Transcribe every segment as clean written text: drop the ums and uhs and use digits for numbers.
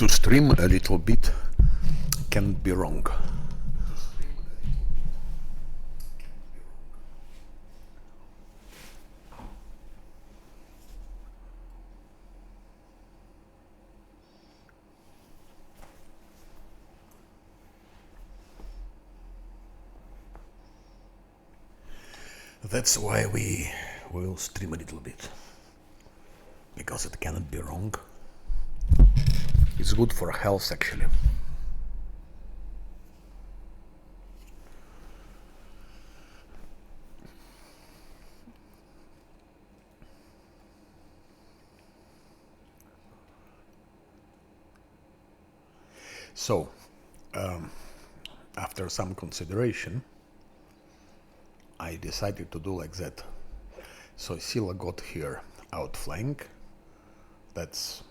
To stream a little bit can't be wrong. That's why we will stream a little bit, because it cannot be wrong. It's good for health, actually. So, after some consideration, I decided to do like that. So Scylla got here outflank. That's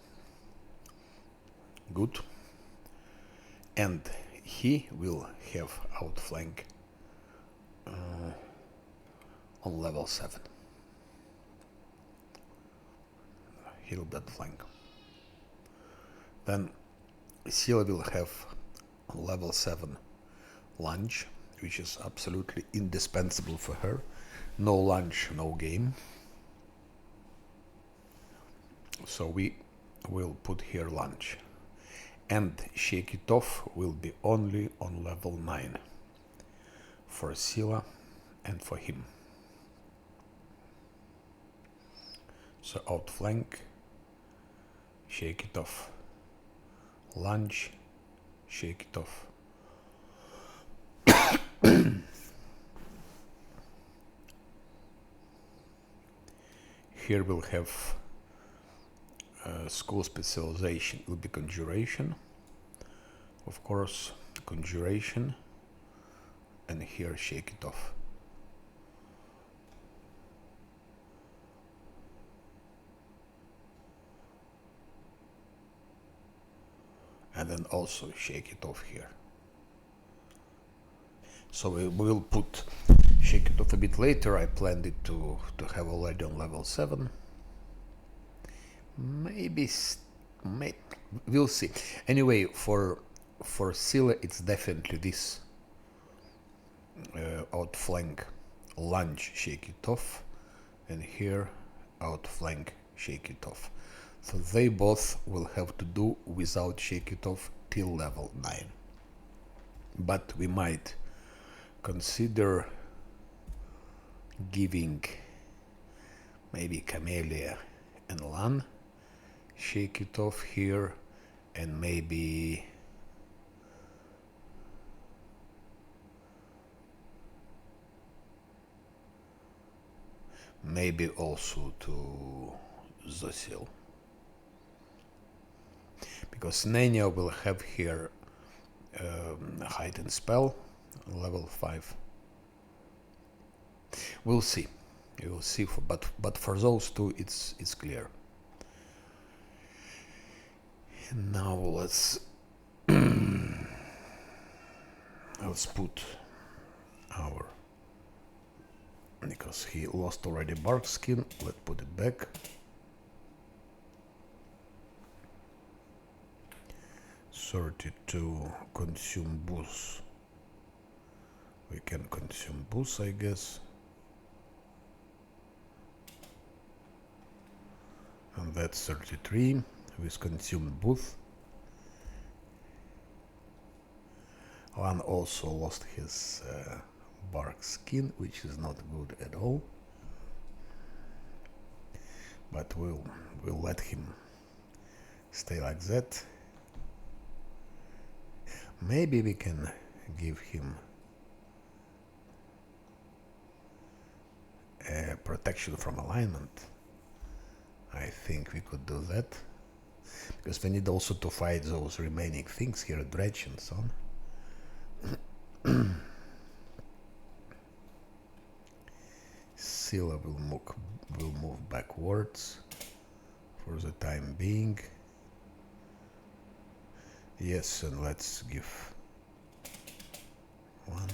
good. And he will have outflank on level 7. Heal that flank. Then Scylla will have on level 7 lunge, which is absolutely indispensable for her. No lunge, no game. So we will put here lunge. And Shake It Off will be only on level 9 for Scylla and for him. So outflank, Shake It Off, lunge, Shake It Off. Here we'll have school specialization, will be conjuration, of course, conjuration, and here Shake It Off. And then also Shake It Off here. So we will put Shake It Off a bit later. I planned it to have already on level 7. Maybe, we'll see. Anyway, for Scylla, it's definitely this outflank, lunge, Shake It Off, and here outflank, Shake It Off. So they both will have to do without Shake It Off till level 9. But we might consider giving maybe Camellia and Lan Shake It Off here, and maybe also to Zosil, because Nenya will have here hide and spell level 5. We'll see. We will see. But for those two, it's clear. And now let's put our, because he lost already bark skin. Let's put it back. To consume boost. We can consume boost, I guess. And that's 33 with consumed booth. Lan also lost his bark skin, which is not good at all. But we'll let him stay like that. Maybe we can give him a protection from alignment. I think we could do that, because we need also to fight those remaining things here, dredge and so on. Scylla will move backwards for the time being. Yes, and let's give 1,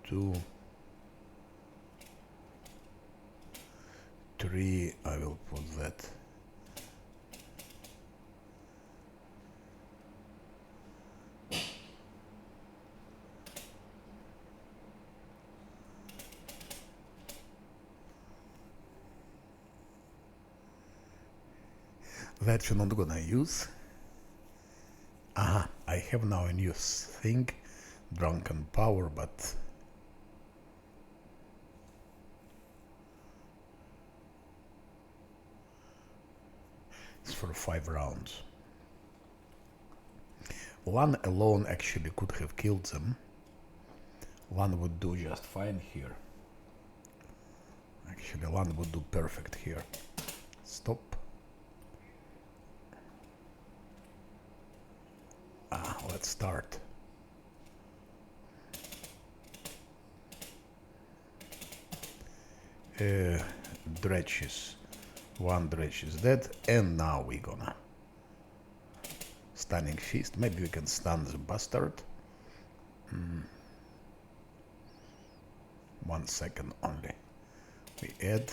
2, 3, I will put that. That you're not gonna use. Aha, I have now a new thing, Drunken Power, but it's for 5 rounds. One alone actually could have killed them. One would do just fine here. Actually, one would do perfect here. Stop. Let's start. Dredges. One dredge is dead, and now we're gonna stunning fist. Maybe we can stun the bastard. 1 second only. We add.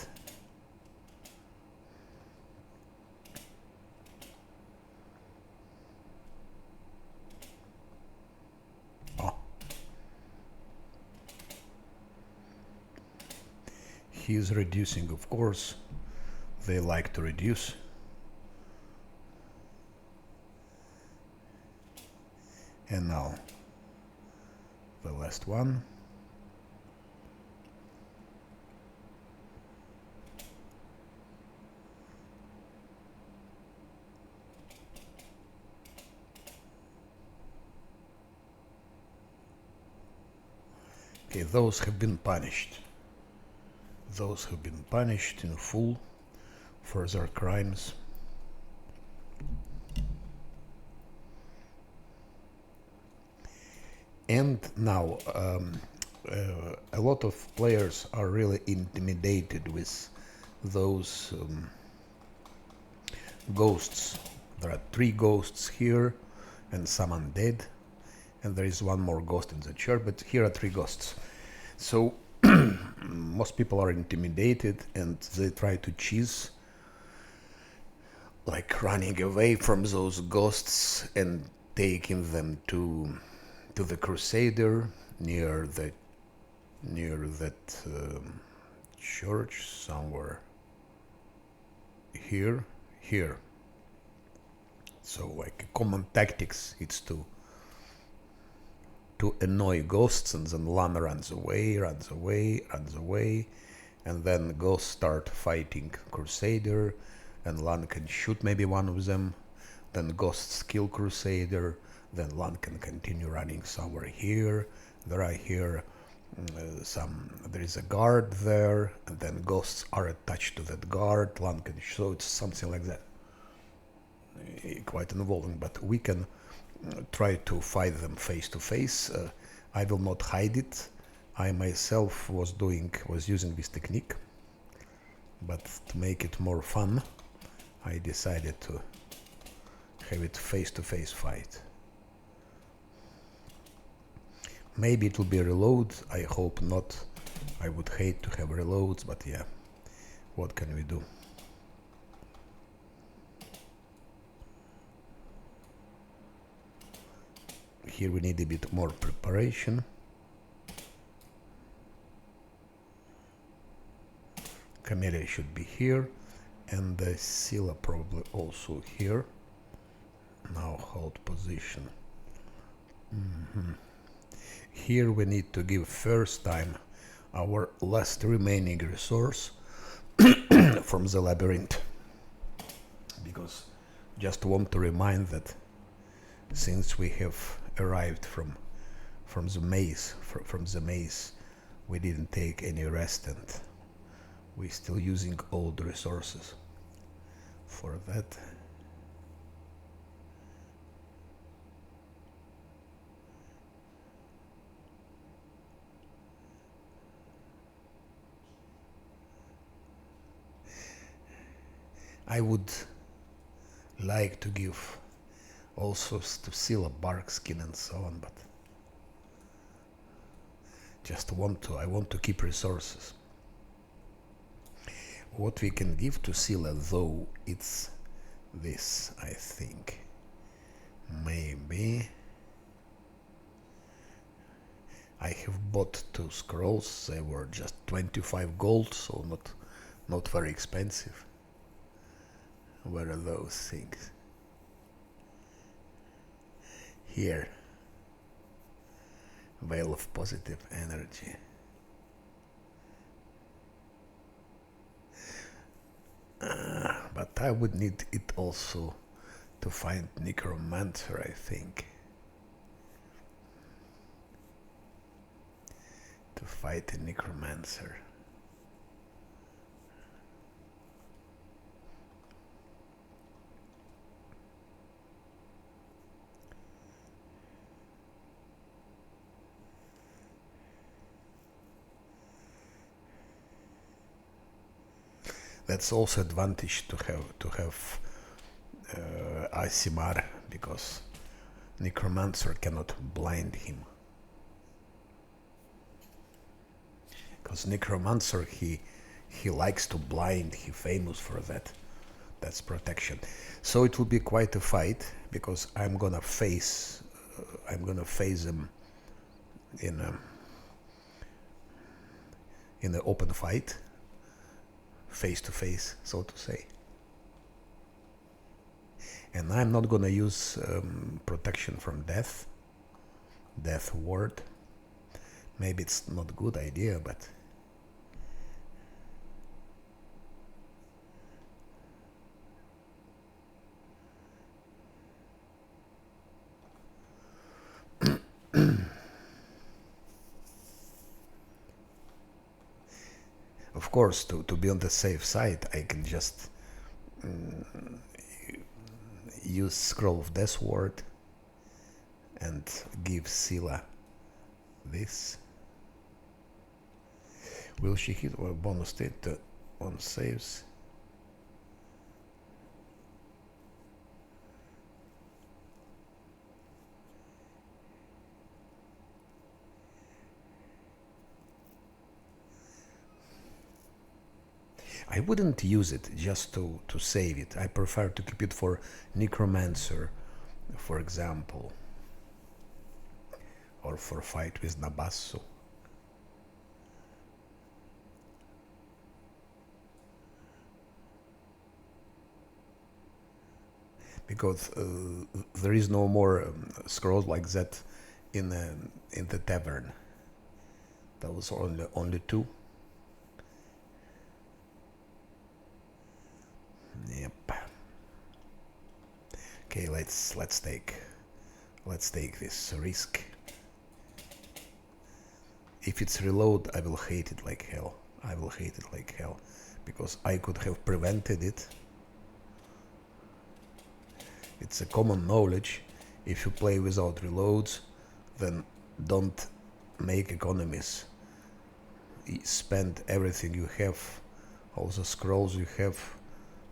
He is reducing, of course. They like to reduce. And now the last one. Okay, those have been punished. Those have been punished in full for their crimes. And now a lot of players are really intimidated with those ghosts. There are 3 ghosts here and some undead, and there is 1 more ghost in the church, but here are 3 ghosts. So most people are intimidated and they try to cheese, like running away from those ghosts and taking them to the Crusader near that church somewhere here. So like common tactics, it's to annoy ghosts, and then Lan runs away, and then ghosts start fighting Crusader, and Lan can shoot maybe one of them, then ghosts kill Crusader, then Lan can continue running somewhere here. There I hear there is a guard there, and then ghosts are attached to that guard. Lan can, so it's something like that. Quite involving, but we can try to fight them face to face. I will not hide it. I myself was using this technique, but to make it more fun, I decided to have it face to face fight. Maybe it will be reload. I hope not. I would hate to have reloads, but yeah, what can we do? Here we need a bit more preparation. Camellia should be here, and the Scylla probably also here. Now hold position. Here we need to give first time our last remaining resource from the labyrinth, because just want to remind that since we have arrived from the maze, we didn't take any rest, and we're still using old resources for that. I would like to give also to Scylla bark skin and so on, but I want to keep resources. What we can give to Scylla, though, it's this, I think. Maybe. I have bought 2 scrolls. They were just 25 gold, so not very expensive. Where are those things? Here. Veil of Positive Energy. But I would need it also to find Necromancer, I think. To fight a Necromancer. That's also advantage to have Asimar, because Necromancer cannot blind him. Because Necromancer, he likes to blind. He famous for that. That's protection. So it will be quite a fight, because I'm gonna face him in an open fight, face to face, so to say. And I'm not gonna use protection from death ward. Maybe it's not a good idea, but of course, to be on the safe side, I can just use Scroll of Death Ward and give Scylla this. Will she hit or bonus state on saves? I wouldn't use it just to save it. I prefer to keep it for Necromancer, for example, or for fight with Nabasso. Because there is no more scrolls like that in the tavern. That was only 2. Yep. Okay, let's take this risk. If it's reload, I will hate it like hell. Because I could have prevented it. It's a common knowledge. If you play without reloads, then don't make economies. Spend everything you have, all the scrolls you have,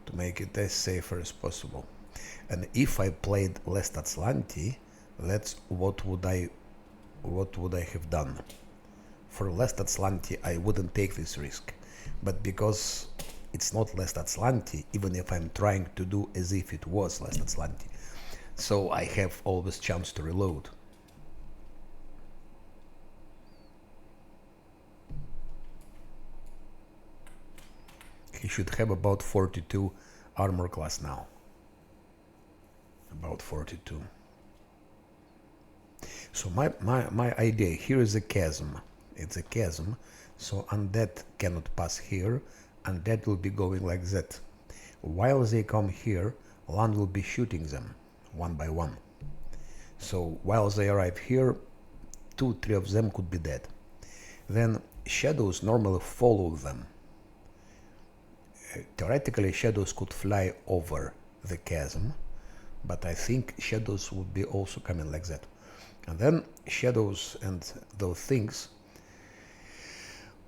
to make it as safer as possible. And if I played Lest Atlanti, that's what would I have done. For Lest Atlanti, I wouldn't take this risk, but because it's not Lest Atlanti, even if I'm trying to do as if it was Lest Atlanti, so I have always chance to reload. He should have about 42 armor class now. About 42. So my idea here is a chasm. It's a chasm, so undead cannot pass here. Undead will be going like that. While they come here, land will be shooting them one by one. So while they arrive here, 2-3 of them could be dead. Then shadows normally follow them. Theoretically, shadows could fly over the chasm, but I think shadows would be also coming like that. And then shadows and those things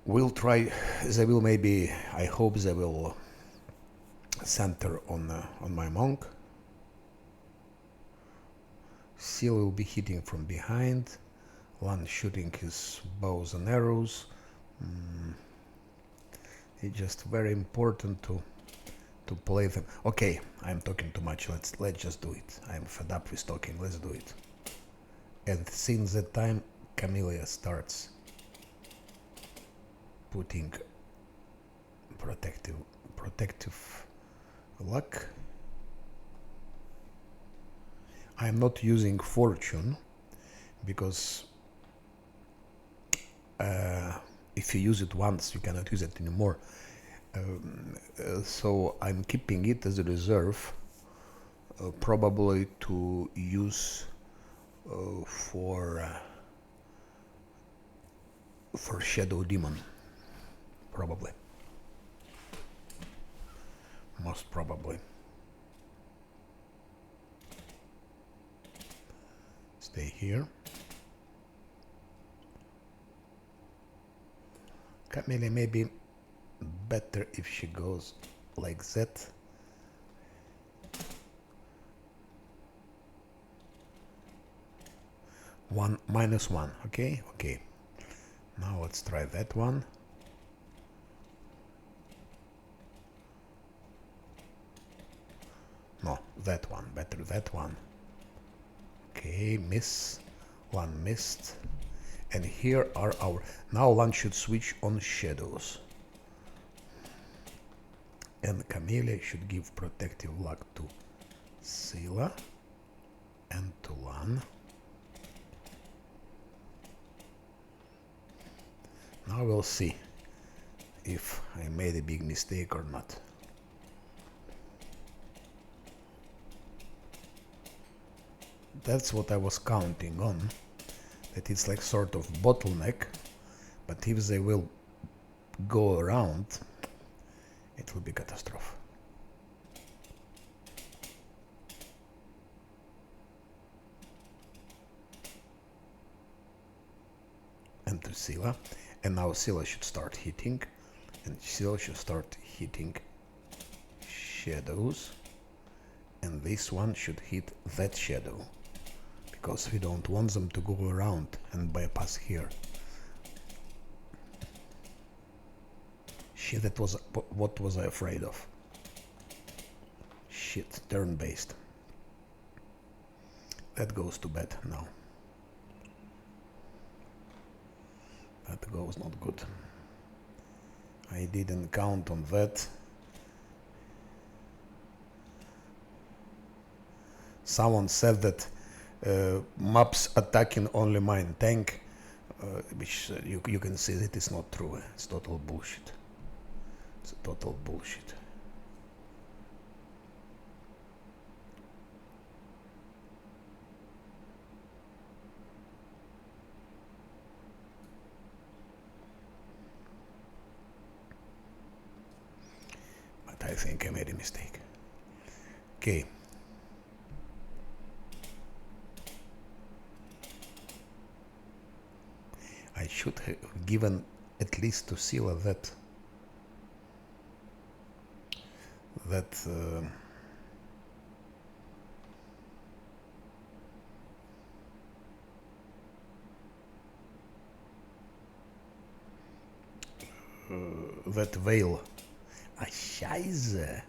will try, they will maybe, I hope they will center on my monk. Seal will be hitting from behind, Lan shooting his bows and arrows. It's just very important to play them. Okay, I'm talking too much. Let's just do it. I'm fed up with talking. Let's do it. And since that time, Camellia starts putting protective luck. I'm not using fortune because if you use it once, you cannot use it anymore. So I'm keeping it as a reserve, probably to use for Shadow Demon, probably. Most probably. Stay here. Camellia may be better if she goes like that. -1, okay? Okay. Now let's try that one. No, that one, better that one. Okay, miss. One missed. And here are our... Now one should switch on shadows. And Camellia should give protective luck to Scylla and to Lan. Now we'll see if I made a big mistake or not. That's what I was counting on, that it's like sort of bottleneck, but if they will go around, it will be catastrophe. And to Scylla, and now Scylla should start hitting, and Scylla should start hitting shadows, and this one should hit that shadow, because we don't want them to go around and bypass here. Shit, that was... what was I afraid of? Shit, turn-based. That goes to bed now. That goes not good. I didn't count on that. Someone said that maps attacking only mine tank, which you can see that it's not true. It's total bullshit. It's total bullshit. But I think I made a mistake. Okay. I should have given at least to Scylla that that veil. Ah, scheiße.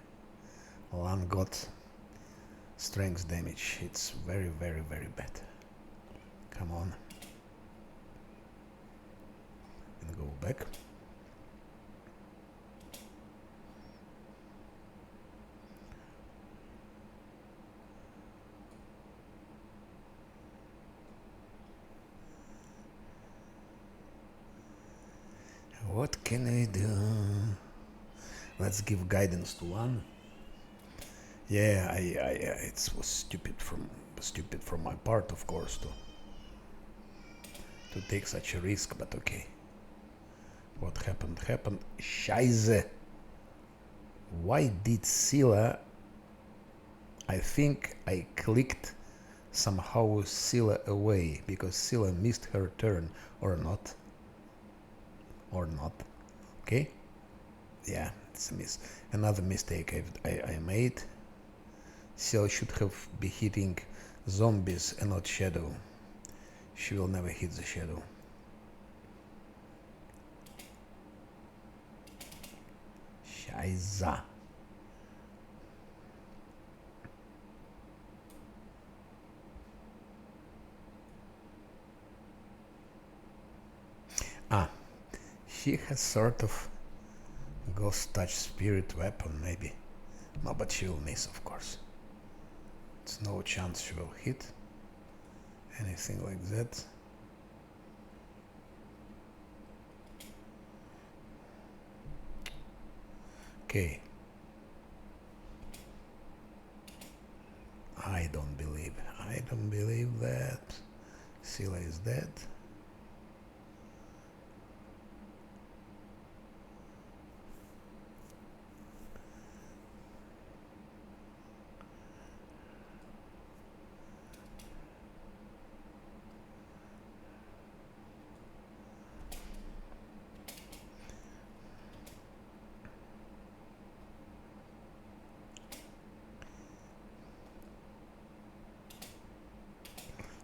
Lan got strength damage. It's very, very, very bad. Come on. And go back. What can I do? Let's give guidance to one. Yeah, it was stupid from my part, of course, to take such a risk, but okay. What happened? Scheiße. Why did Scylla... I think I clicked somehow Scylla away, because Scylla missed her turn, or not. Okay? Yeah, it's a miss. Another mistake I made. Scylla should have been hitting zombies and not shadow. She will never hit the shadow. Aiza. Ah, she has sort of ghost touch spirit weapon, maybe. No, but she will miss, of course. It's no chance she will hit anything like that. Okay. I don't believe that. Scylla is dead.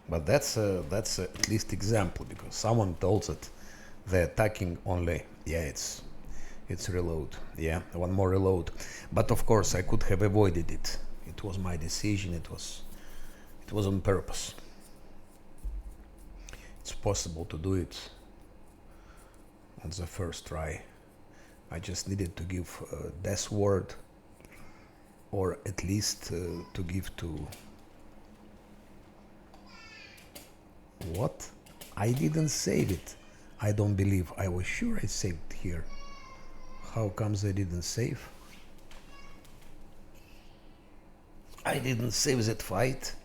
But that's at least example, because someone told that the attacking only, yeah, it's reload, yeah, one more reload. But of course I could have avoided it. It was my decision. It was on purpose. It's possible to do it on the first try. I just needed to give death word, or at least to give to... What? I didn't save it. I don't believe. I was sure I saved here. How comes I didn't save? I didn't save that fight.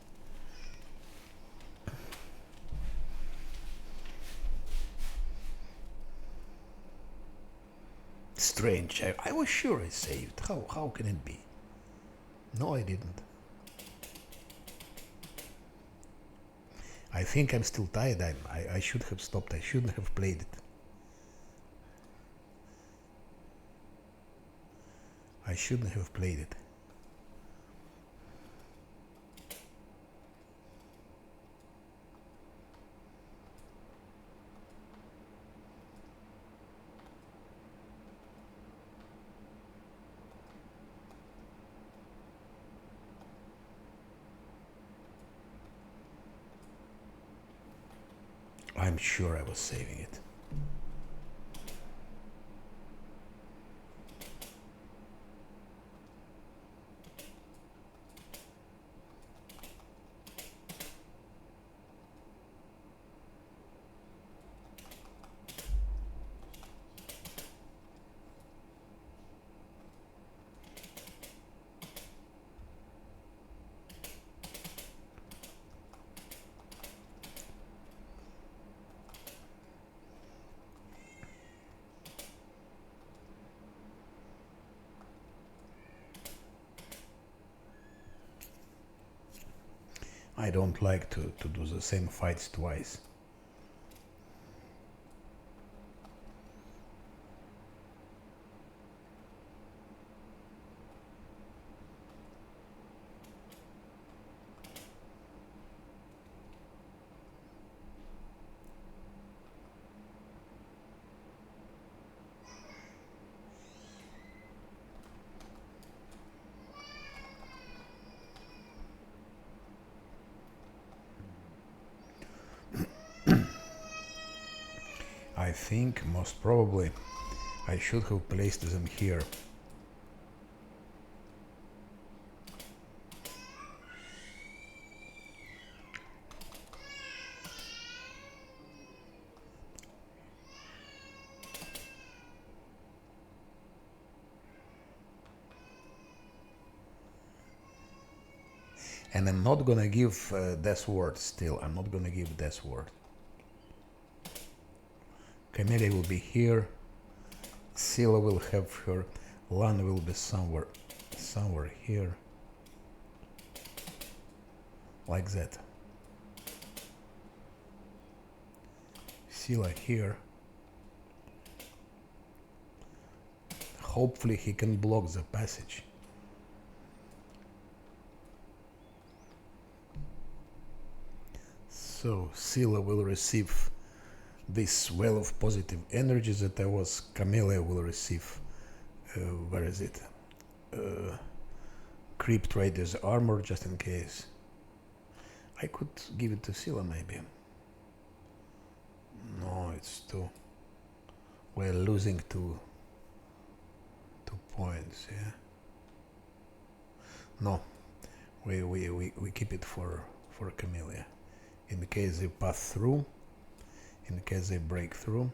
Strange. I was sure I saved. How can it be? No, I didn't. I think I'm still tired. I should have stopped. I shouldn't have played it. I shouldn't have played it. I'm sure I was saving it. I don't like to do the same fights twice. I think most probably I should have placed them here. And I'm not gonna give death word still. I'm not gonna give death word. Camellia will be here. Scylla will have her. Lana will be somewhere here. Like that. Scylla here. Hopefully he can block the passage. So Scylla will receive this well of positive energy that I was. Camellia will receive Where is it? Creep Trader's armor, just in case. I could give it to Scylla, maybe. No, it's too... We're losing two points, yeah? No, we keep it for Camellia. In case they pass through, in case they break through.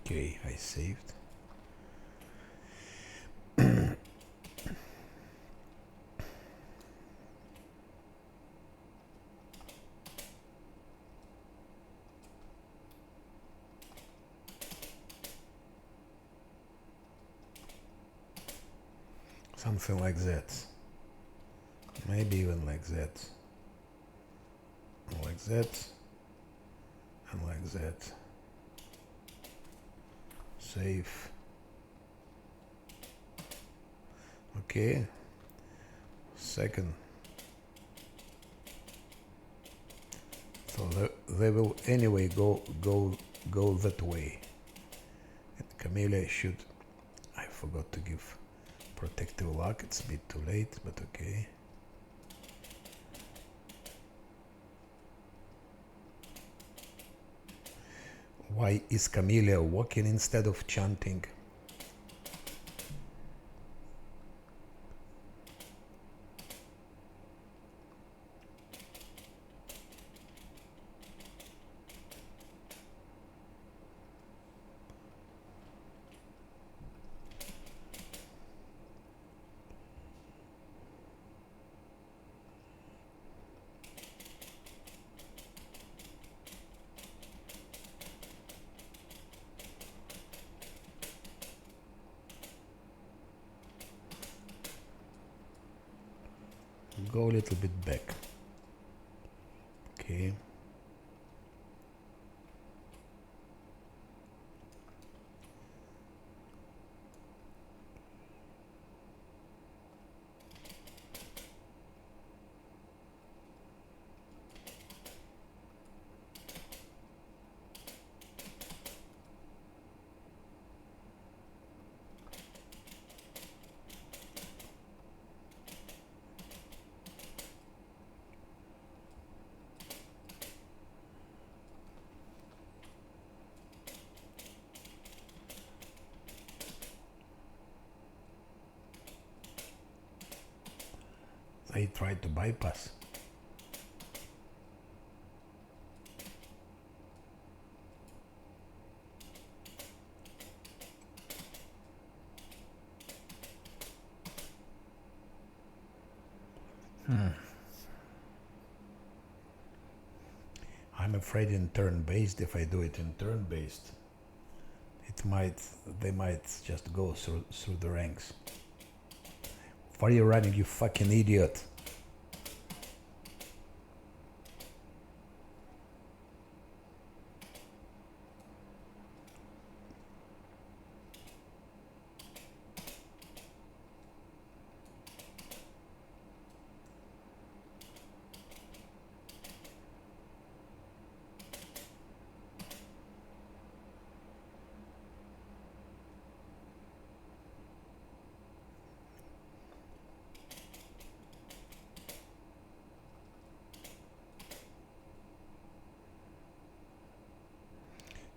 Okay, I saved. Something like that. Maybe even like that. And like that. And like that. Save. Okay. Second. So they will anyway go that way. And Camellia should... I forgot to give protective luck. It's a bit too late, but okay. Why is Camellia walking instead of chanting? Go a little bit back. Okay. They tried to bypass. I'm afraid in turn-based, if I do it in turn-based, they might just go through the ranks. Why are you running, you fucking idiot?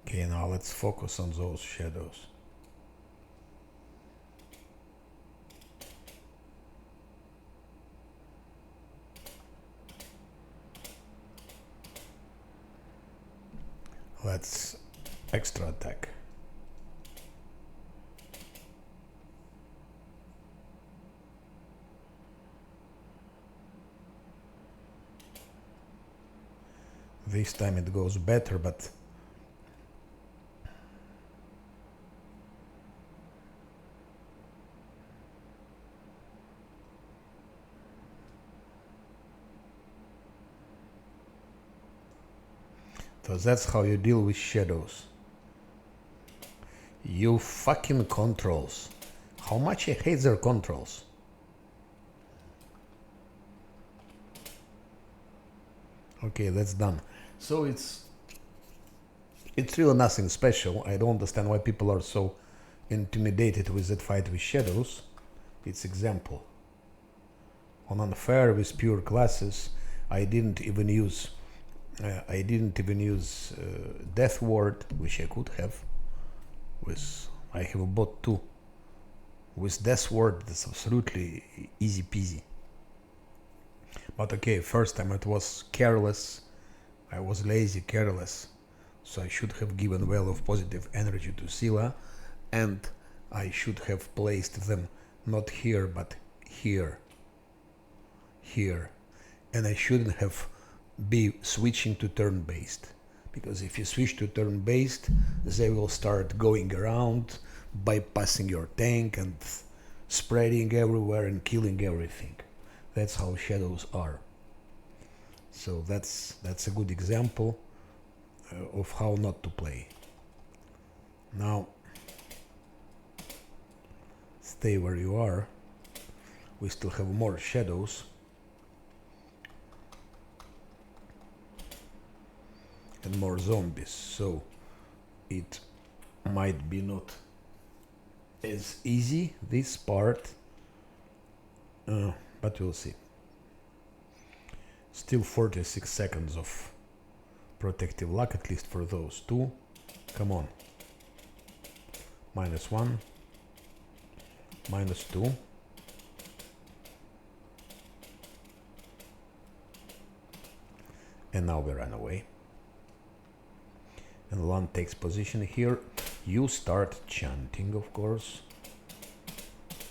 Okay, now let's focus on those shadows. Let's extra attack. This time it goes better, but so that's how you deal with shadows. You fucking controls. How much I hate their controls. Okay, that's done. So it's really nothing special. I don't understand why people are so intimidated with that fight with shadows. It's example. On unfair with pure classes, I didn't even use Death Ward, which I could have. I have a bot too. With Death Ward, that's absolutely easy peasy. But okay, first time it was careless. I was lazy, careless. So I should have given well of positive energy to Scylla, and I should have placed them not here, but here. Here. And I shouldn't have be switching to turn-based. Because if you switch to turn-based, they will start going around, bypassing your tank and spreading everywhere and killing everything. That's how shadows are. So that's a good example of how not to play. Now, stay where you are. We still have more shadows. And more zombies, so it might be not as easy, this part, but we'll see. Still 46 seconds of protective luck, at least for those two. Come on. -1, -2. And now we run away. And one takes position here. You start chanting, of course.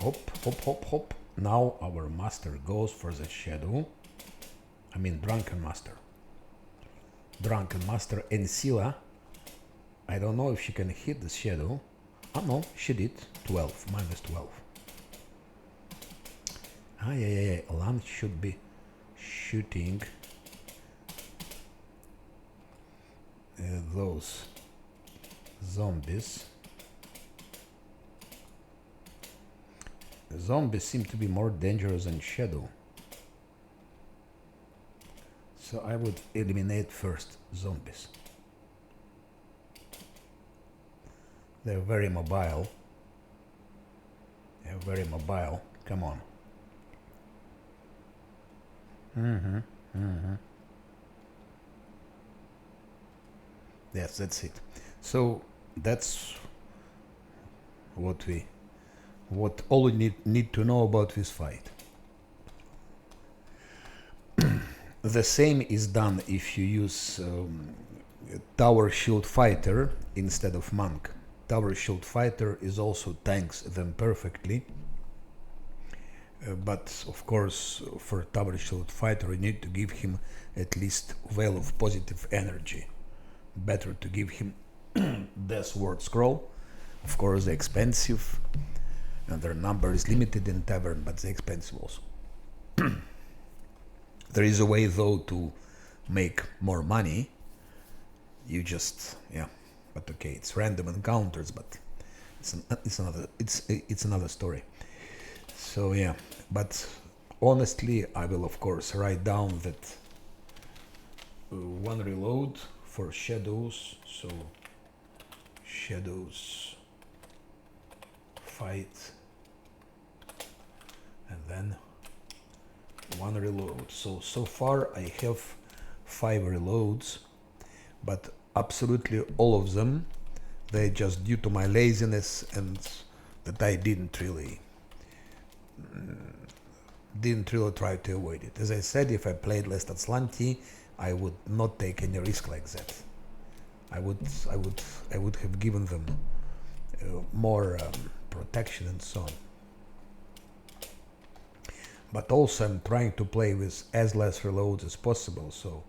Hop, hop, hop, hop. Now our master goes for the shadow. I mean Drunken Master. Drunken Master and Scylla. I don't know if she can hit the shadow. Oh no, she did. 12, -12. Yeah. Lan should be shooting those zombies. Zombies seem to be more dangerous than shadow. So I would eliminate first zombies. They're very mobile. Come on. Yes, that's it. So that's what all we need to know about this fight. The same is done if you use Tower Shield Fighter instead of Monk. Tower Shield Fighter is also tanks them perfectly. But of course, for Tower Shield Fighter, you need to give him at least Veil of Positive Energy. Better to give him Death Ward Scroll. Of course, they're expensive, and their number is limited in Tavern, but they're expensive also. There is a way, though, to make more money. You just, but okay, it's random encounters, but it's another story. So yeah, but honestly, I will of course write down that one reload for shadows. So shadows fight, and then one reload. So far I have 5 reloads, but absolutely all of them, they just due to my laziness and that I didn't really try to avoid it. As I said, if I played less Atslanti, I would not take any risk like that. I would have given them more protection and so on. But also I'm trying to play with as less reloads as possible, so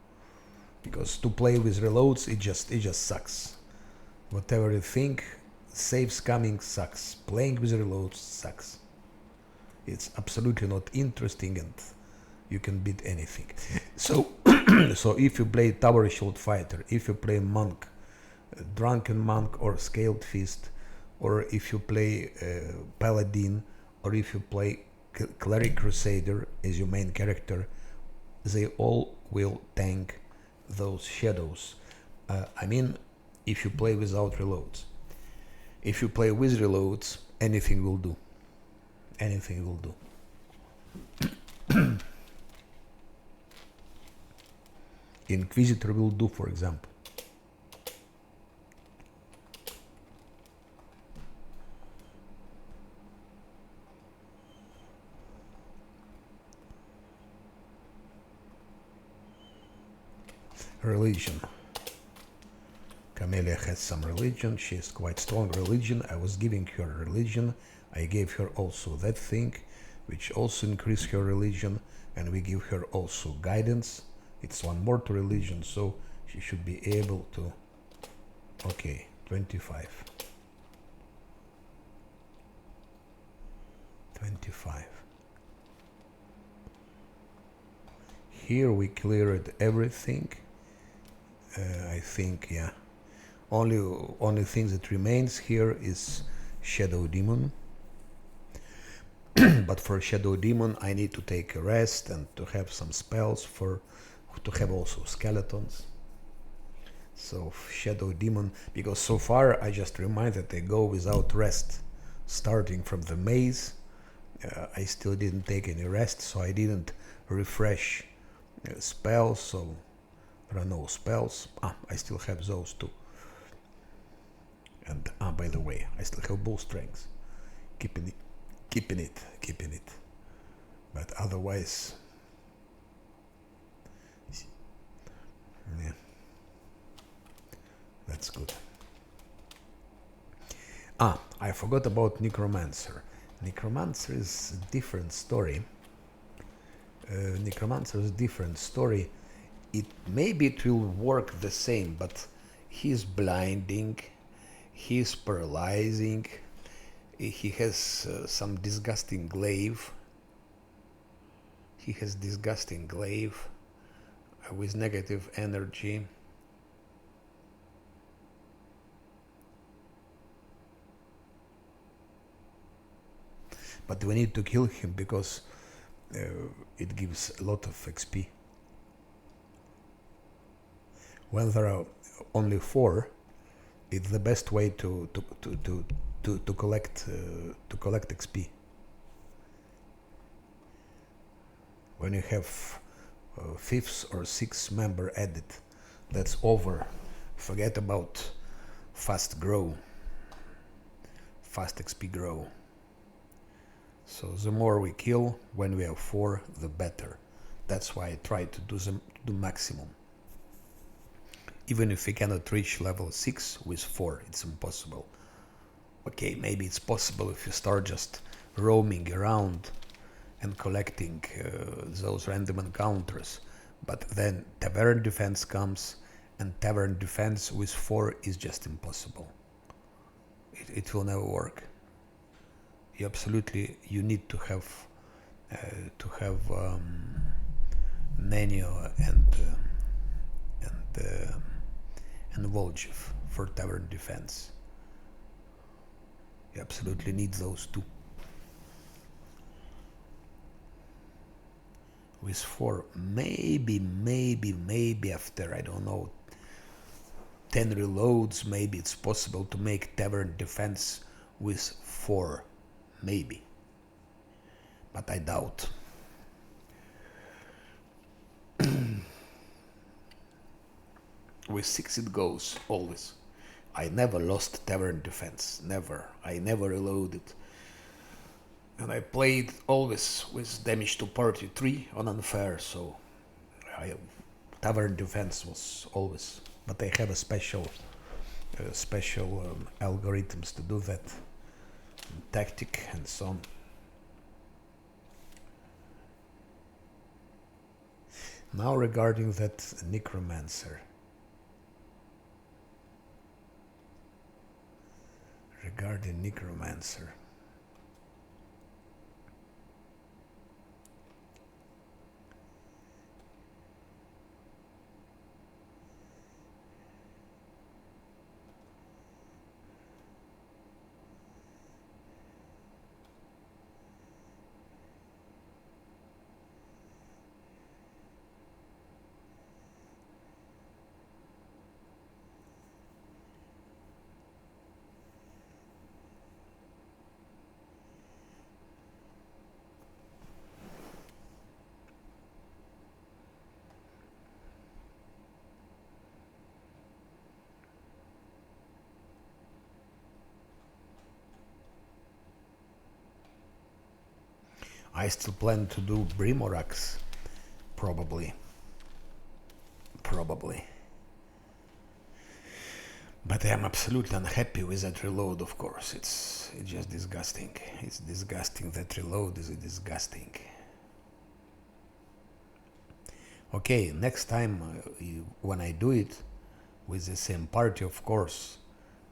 because to play with reloads it just sucks. Whatever you think, saves coming sucks. Playing with reloads sucks. It's absolutely not interesting, and you can beat anything. So, so if you play Tower Shield Fighter, if you play Monk, Drunken Monk or Scaled Fist, or if you play Paladin, or if you play Cleric Crusader as your main character, they all will tank those shadows. I mean, if you play without reloads. If you play with reloads, anything will do. Anything will do. Inquisitor will do, for example. Religion. Camellia has some religion. She has quite strong religion. I was giving her religion. I gave her also that thing, which also increased her religion, and we give her also guidance. It's one more to religion, so she should be able to. Okay, 25. 25. Here we cleared everything. I think, yeah. Only thing that remains here is Shadow Demon. But for Shadow Demon I need to take a rest and to have some spells to have also skeletons. So Shadow Demon, because so far I just remind that I go without rest. Starting from the maze, I still didn't take any rest, so I didn't refresh spells, so there are no spells. I still have those too. And by the way, I still have bull strength. Keeping it. But otherwise, yeah, that's good. I forgot about Necromancer. Necromancer is a different story. Necromancer is a different story. Maybe it will work the same, but he's blinding, he's paralyzing, he has some disgusting glaive. He has disgusting glaive with negative energy. But we need to kill him because it gives a lot of XP. When there are only 4, it's the best way to collect XP. When you have 5th or 6th member added, that's over. Forget about fast grow, fast XP grow. So the more we kill when we have 4, the better. That's why I try to do maximum. Even if we cannot reach level 6 with 4, it's impossible. Okay, maybe it's possible if you start just roaming around and collecting those random encounters. But then Tavern Defense comes, and Tavern Defense with 4 is just impossible. It will never work. You need to have Nenio and Voljev for Tavern Defense. You absolutely need those 2. With 4, maybe after, I don't know, 10 reloads, maybe it's possible to make Tavern Defense with 4. Maybe. But I doubt. With 6 it goes, always. I never lost Tavern Defense, never. I never reloaded. And I played always with damage to party 3 on unfair, so Tavern Defense was always. But I have a special algorithms to do that. Tactic and so on. Now regarding that Necromancer. Regarding Necromancer. I still plan to do Brimorax, probably. But I'm absolutely unhappy with that reload, of course. It's just disgusting. It's disgusting. That reload is disgusting. Okay, next time when I do it with the same party, of course,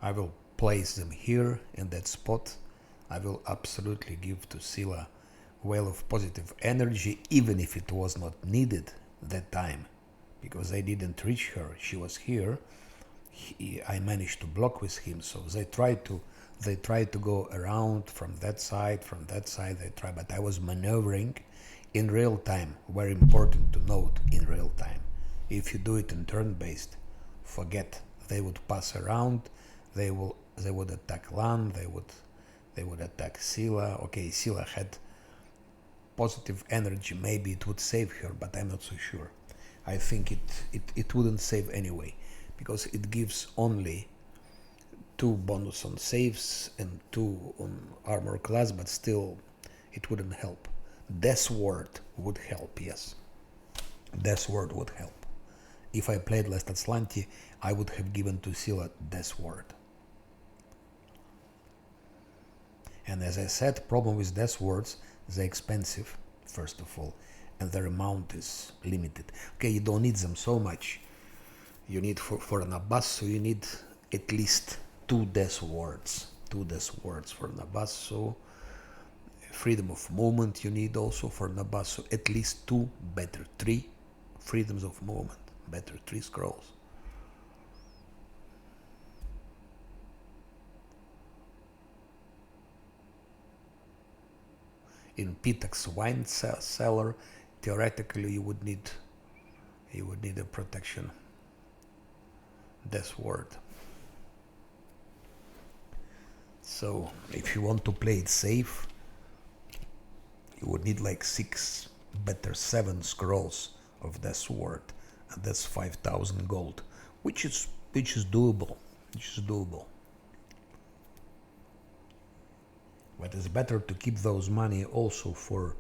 I will place them here in that spot. I will absolutely give to Scylla well of positive energy, even if it was not needed that time, because I didn't reach her. She was here. I managed to block with him, so they tried to go around from that side. They tried, but I was maneuvering in real time. Very important to note, in real time. If you do it in turn-based, forget. They would pass around. They would attack Lan. They would attack Scylla. Okay, Scylla had positive energy. Maybe it would save her, but I'm not so sure. I think it wouldn't save anyway, because it gives only 2 bonus on saves and 2 on armor class, but still it wouldn't help. Death Ward would help, yes. Death Ward would help. If I played Last Atlanti, I would have given to Scylla Death Ward. And as I said, problem with Death Wards, they're expensive, first of all, and their amount is limited. Okay, you don't need them so much. You need for an Abasso, you need at least 2 Death Wards. 2 Death Wards for an Abasso. Freedom of movement you need also for an Abasso. At least 2, better 3 freedoms of movement. Better 3 scrolls. In Pitax wine cellar, theoretically you would need a protection Death Ward. So if you want to play it safe, you would need like 6, better 7 scrolls of Death Ward, and that's 5,000 gold, which is doable. But it's better to keep those money also for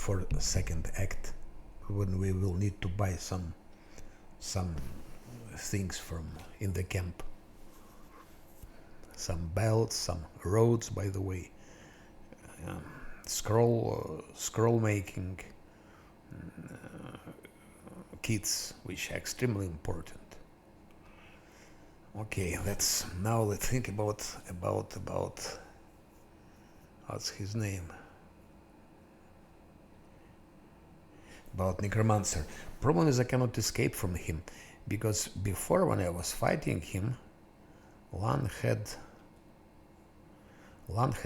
the second act, when we will need to buy some things from in the camp. Some belts, some roads, by the way, scroll making kits, which are extremely important. Okay, let's think about what's his name? About Necromancer. Problem is I cannot escape from him, because before, when I was fighting him, Lan had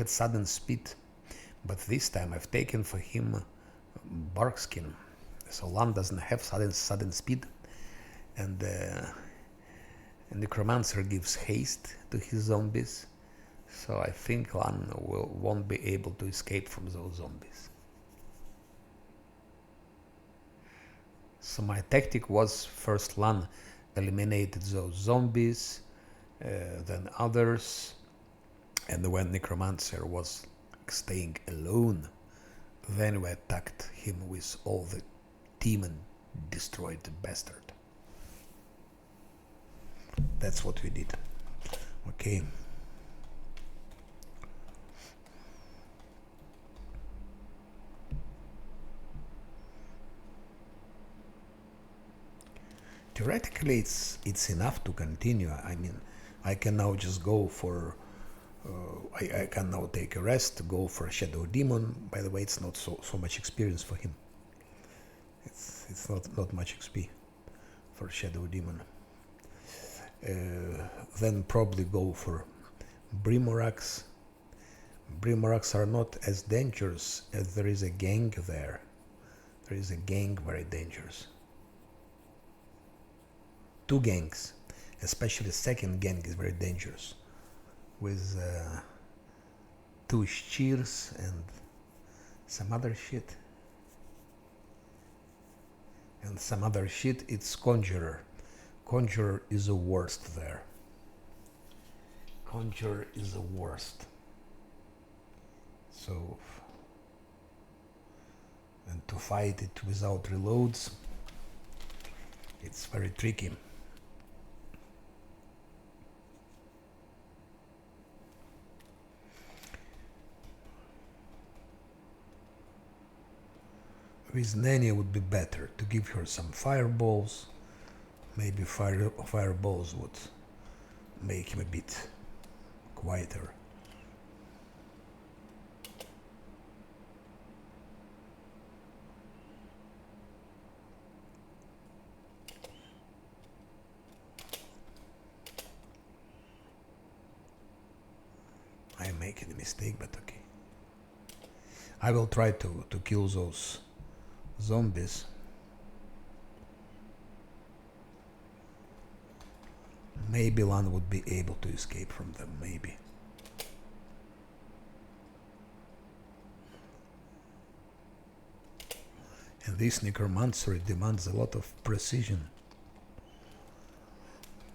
sudden speed, but this time I've taken for him Barkskin, so Lan doesn't have sudden speed, and Necromancer gives haste to his zombies. So I think Lan won't be able to escape from those zombies. So my tactic was first Lan eliminated those zombies, then others, and when Necromancer was staying alone, then we attacked him with all the team and destroyed the bastard. That's what we did. Okay. Theoretically, it's enough to continue. I mean, I can now just go for. I can now take a rest, go for a Shadow Demon. By the way, it's not so much experience for him. It's not much XP for Shadow Demon. Then probably go for Brimorax. Brimorax are not as dangerous as there is a gang there. There is a gang very dangerous. Two gangs, especially second gang is very dangerous, with two shears and some other shit. And some other shit, it's Conjurer. Conjurer is the worst there. Conjurer is the worst. So, and to fight it without reloads, it's very tricky. With Nanny would be better to give her some fireballs. Maybe fireballs would make him a bit quieter. I am making a mistake, but okay. I will try to kill those zombies. Maybe Lan would be able to escape from them, maybe. And this Necromancer demands a lot of precision.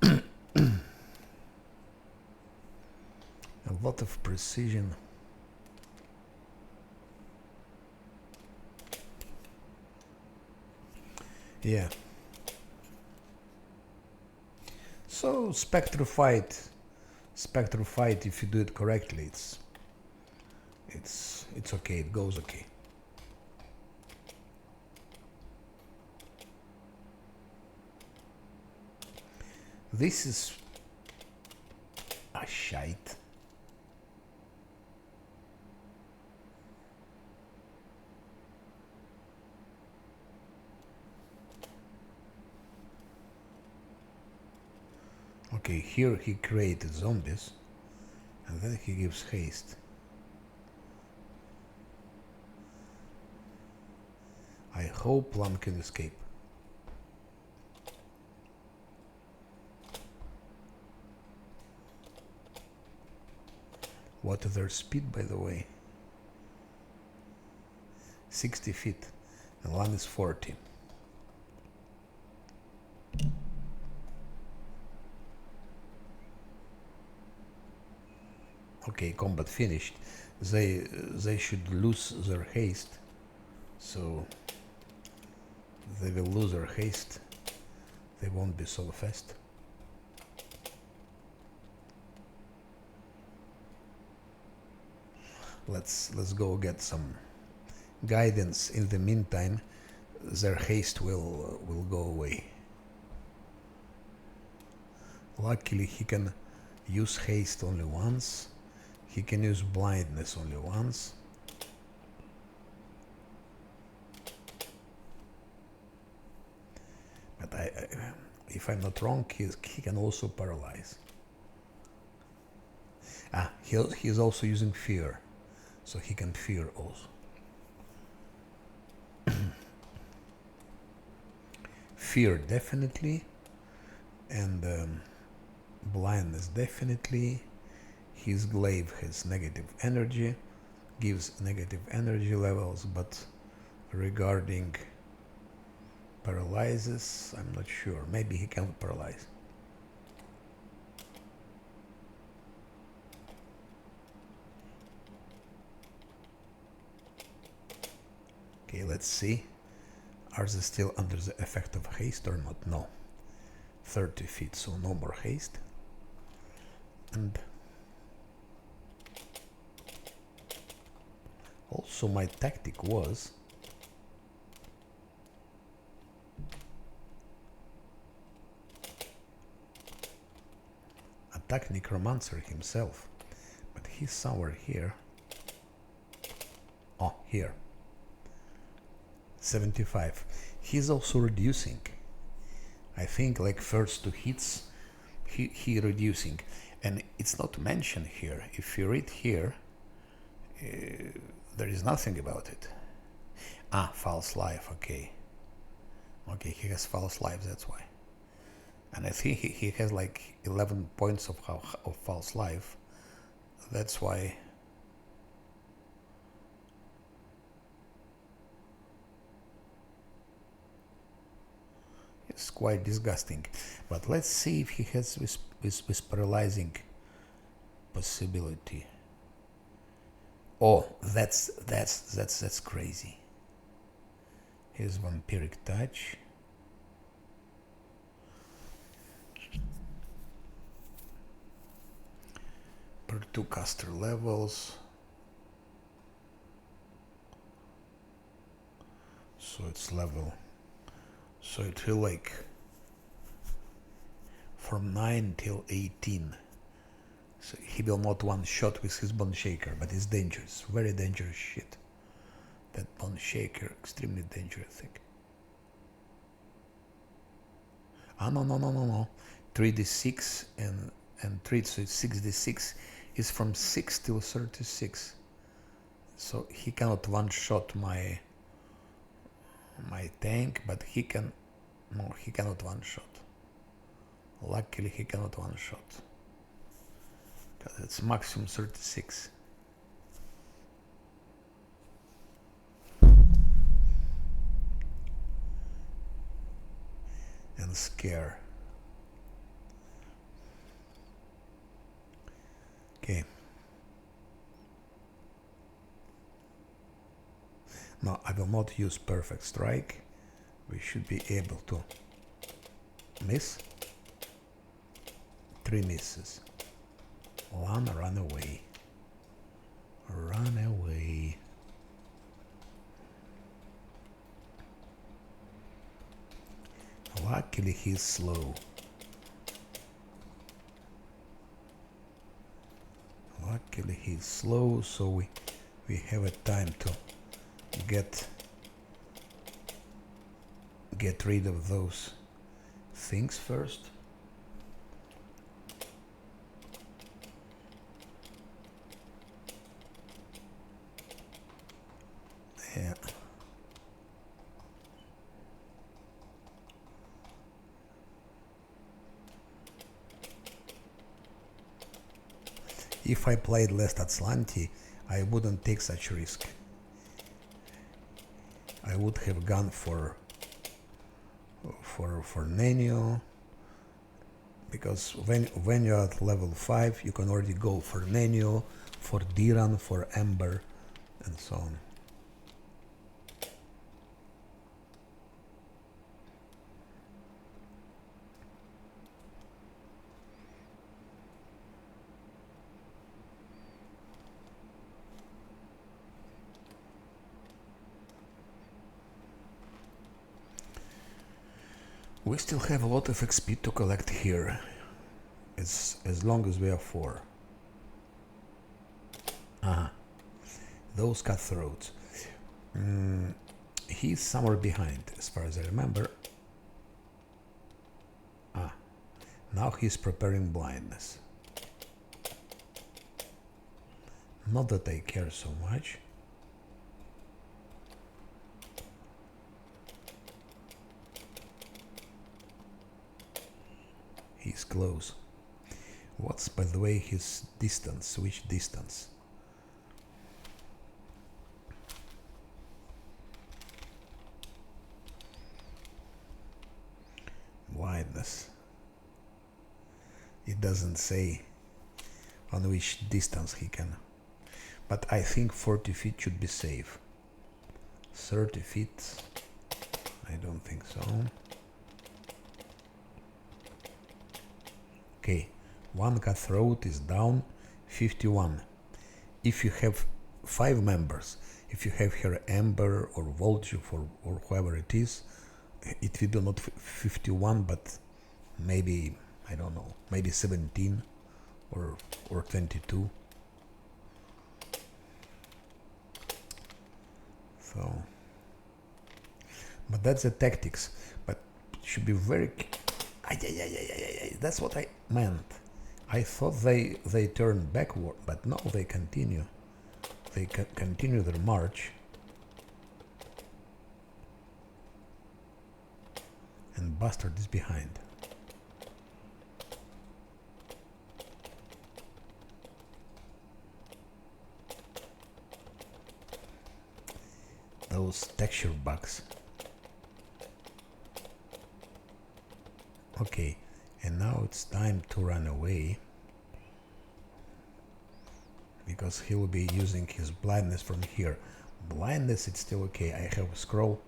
A lot of precision. Yeah. So Spectre fight, if you do it correctly, it's okay. It goes okay. This is a shite. Okay, here he created zombies, and then he gives haste. I hope Plum can escape. What is their speed, by the way? 60 feet, and Lan is 40. Okay, combat finished. They should lose their haste, so they will lose their haste. They won't be so fast. Let's go get some guidance. In the meantime, their haste will go away. Luckily, he can use haste only once. He can use blindness only once. But if I'm not wrong, he can also paralyze. He's also using fear, so he can fear also. Fear definitely, and blindness definitely. His glaive has negative energy, gives negative energy levels, but regarding paralyzes, I'm not sure. Maybe he can't paralyze. Okay, let's see. Are they still under the effect of haste or not? No. 30 feet, so no more haste. And also my tactic was attack Necromancer himself, but he's somewhere here. Oh, here. 75. He's also reducing. I think like first 2 hits, he reducing, and it's not mentioned here. If you read here, there is nothing about it. Ah, false life. Okay. Okay, he has false life. That's why. And I think he has like 11 points of false life. That's why. It's quite disgusting. But let's see if he has this paralyzing possibility. Oh, that's crazy. Here's vampiric touch. Per 2 caster levels. So it's level. So it will like from 9 till 18. So he will not one shot with his Bone Shaker, but it's dangerous. Very dangerous shit. That Bone Shaker, extremely dangerous thing. Ah, no. 3d6 and 3, so it's 6d6 is from 6 till 36. So he cannot one shot my tank, but he can. No, he cannot one shot. Luckily, he cannot one shot. Because it's maximum 36. And scare. Okay. No, I will not use perfect strike. We should be able to miss. 3 misses. 1 run away. Run away. Luckily he's slow. Luckily he's slow, so we have a time to get rid of those things first. Yeah. If I played less Atlanti, I wouldn't take such risk. I would have gone for Nenio, because when you're at level 5 you can already go for Nenio, for Diran, for Ember, and so on. We still have a lot of XP to collect here, as long as we are 4. Those cutthroats. He's somewhere behind, as far as I remember. Now he's preparing blindness. Not that I care so much. He's close. What's, by the way, his distance? Which distance? Wideness. It doesn't say on which distance he can. But I think 40 feet should be safe. 30 feet, I don't think so. Okay, 1 cutthroat is down, 51. If you have 5 members, if you have here Ember or Volchuk or whoever it is, it will be not 51, but maybe, I don't know, maybe 17. or 22. So, but that's the tactics. But it should be very. That's what I meant. I thought they turned backward, but no, they continue. They continue their march. And Bastard is behind. Those texture bugs. Okay, and now it's time to run away. Because he will be using his blindness from here. Blindness, it's still okay. I have a scroll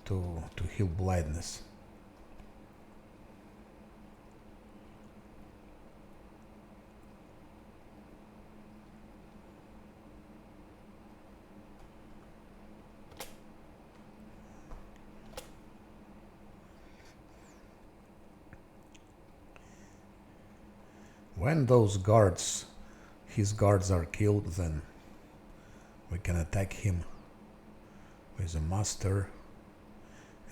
to heal blindness. When those guards, his guards are killed, then we can attack him with a master,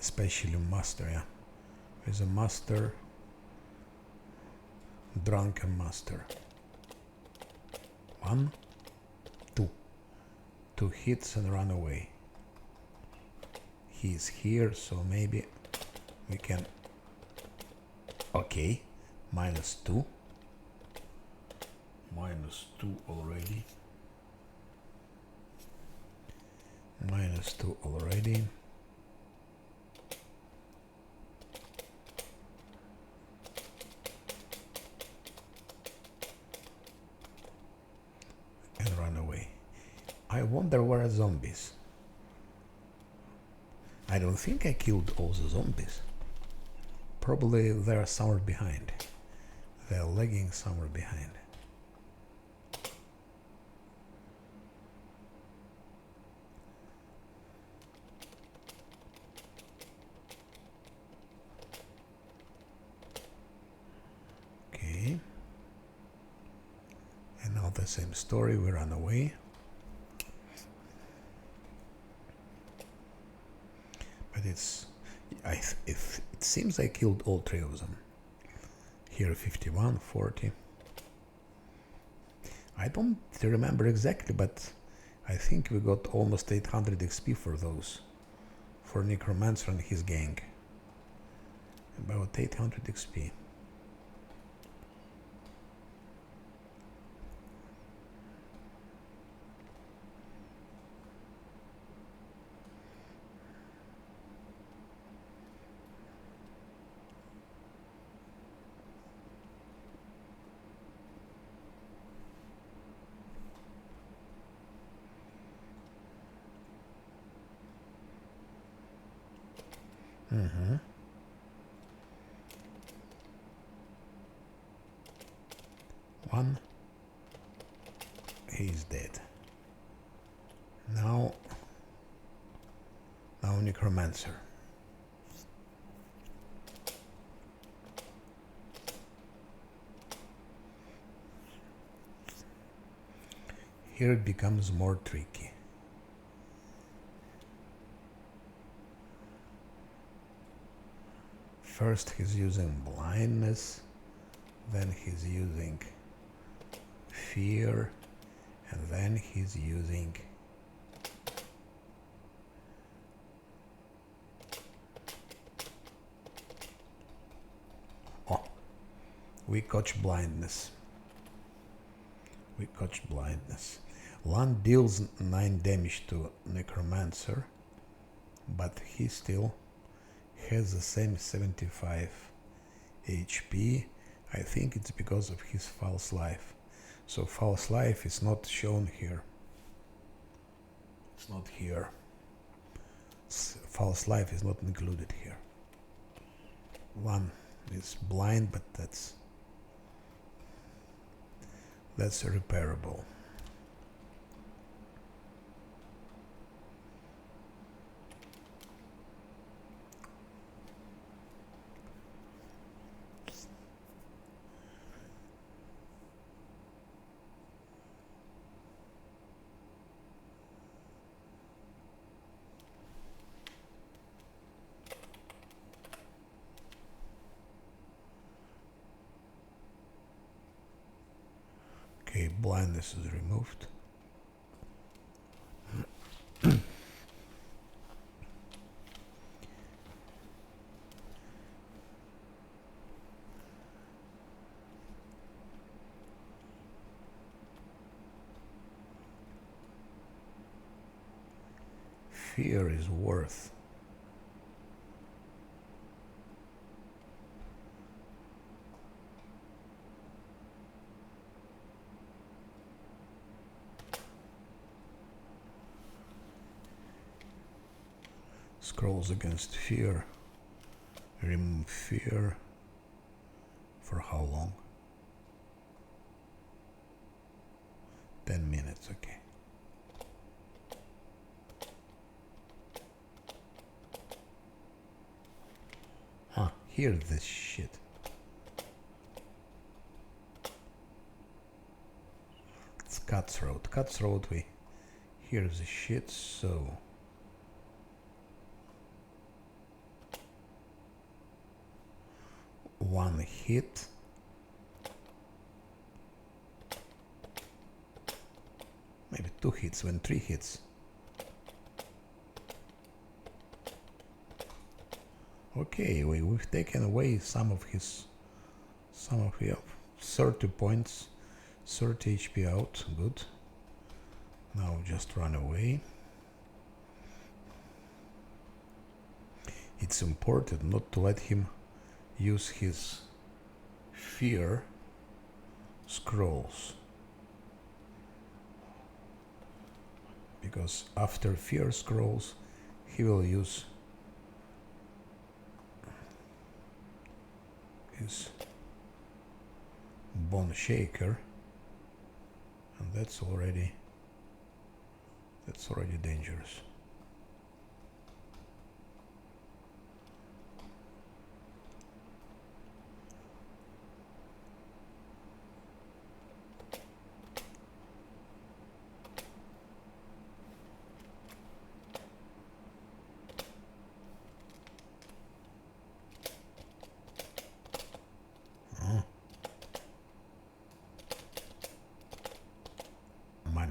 especially master, yeah. With a master, Drunken master. 1, 2. 2 hits and run away. He is here, so maybe we can... Okay, -2. -2 already. -2 already. And run away. I wonder where are zombies. I don't think I killed all the zombies. Probably they are somewhere behind. They are lagging somewhere behind. Okay. And now the same story, we run away. But it seems I killed all 3 of them. Here 51, 40. I don't remember exactly, but I think we got almost 800 XP for those. For Necromancer and his gang. About 800 XP. Mm-hmm. One. He's dead. Now Necromancer. Here it becomes more tricky. First he's using blindness, then he's using fear, and then he's using we catch blindness. We catch blindness. Land deals 9 damage to Necromancer, but he still has the same 75 HP. I think it's because of his false life. So false life is not shown here. It's not here. False life is not included here. One is blind, but that's repairable. Okay, blindness is removed. Fear is worth. Scrolls against fear. Remove fear. For how long? 10 minutes, okay. Ah, here's this shit. It's cutthroat. Cutthroat, we hear the shit, so... One hit. Maybe 2 hits, when 3 hits. Okay, we've taken away some of his 30 points, 30 HP out, good. Now just run away. It's important not to let him use his fear scrolls. Because after fear scrolls, he will use his bone shaker, and that's already dangerous.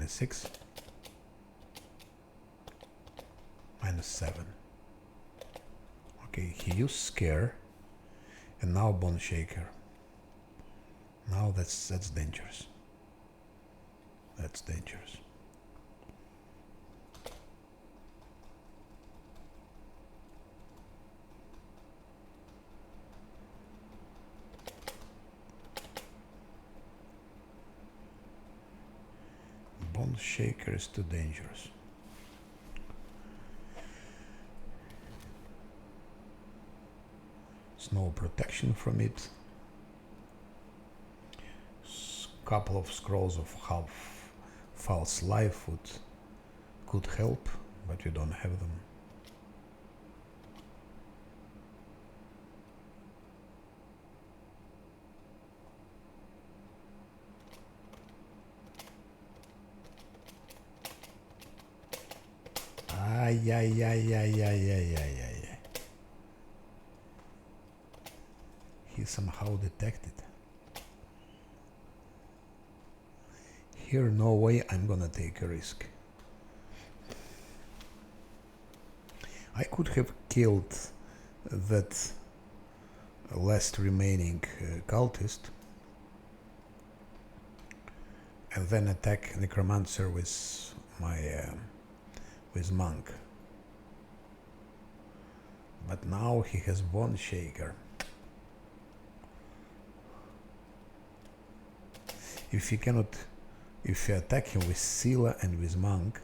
-6, -7. Okay, he used scare, and now bone shaker. Now that's dangerous. That's dangerous. Bone shaker is too dangerous. There's no protection from it. Couple of scrolls of half false life could help, but we don't have them. Ay. He somehow detected. Here, no way I'm gonna take a risk. I could have killed that last remaining cultist and then attack Necromancer with my with monk. But now he has bone shaker. If you attack him with Scylla and with monk,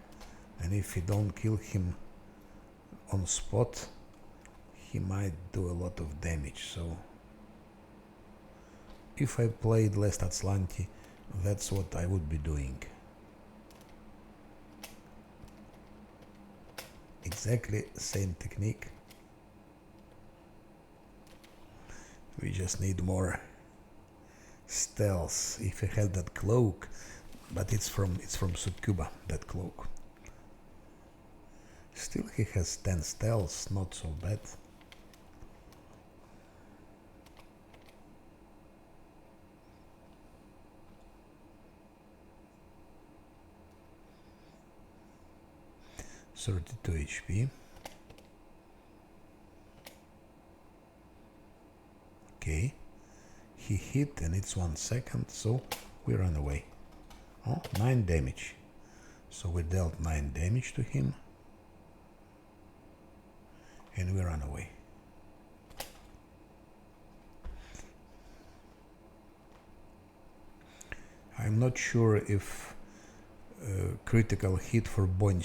and if you don't kill him on spot, he might do a lot of damage. So if I played last Atlanti, that's what I would be doing. Exactly same technique. We just need more stealth. If he had that cloak, but it's from Succuba, that cloak. Still he has 10 stealth, not so bad. 32 HP. Okay, he hit and it's 1 second, so we run away. Oh, 9 damage. So we dealt 9 damage to him and we run away. I'm not sure if critical hit for Bone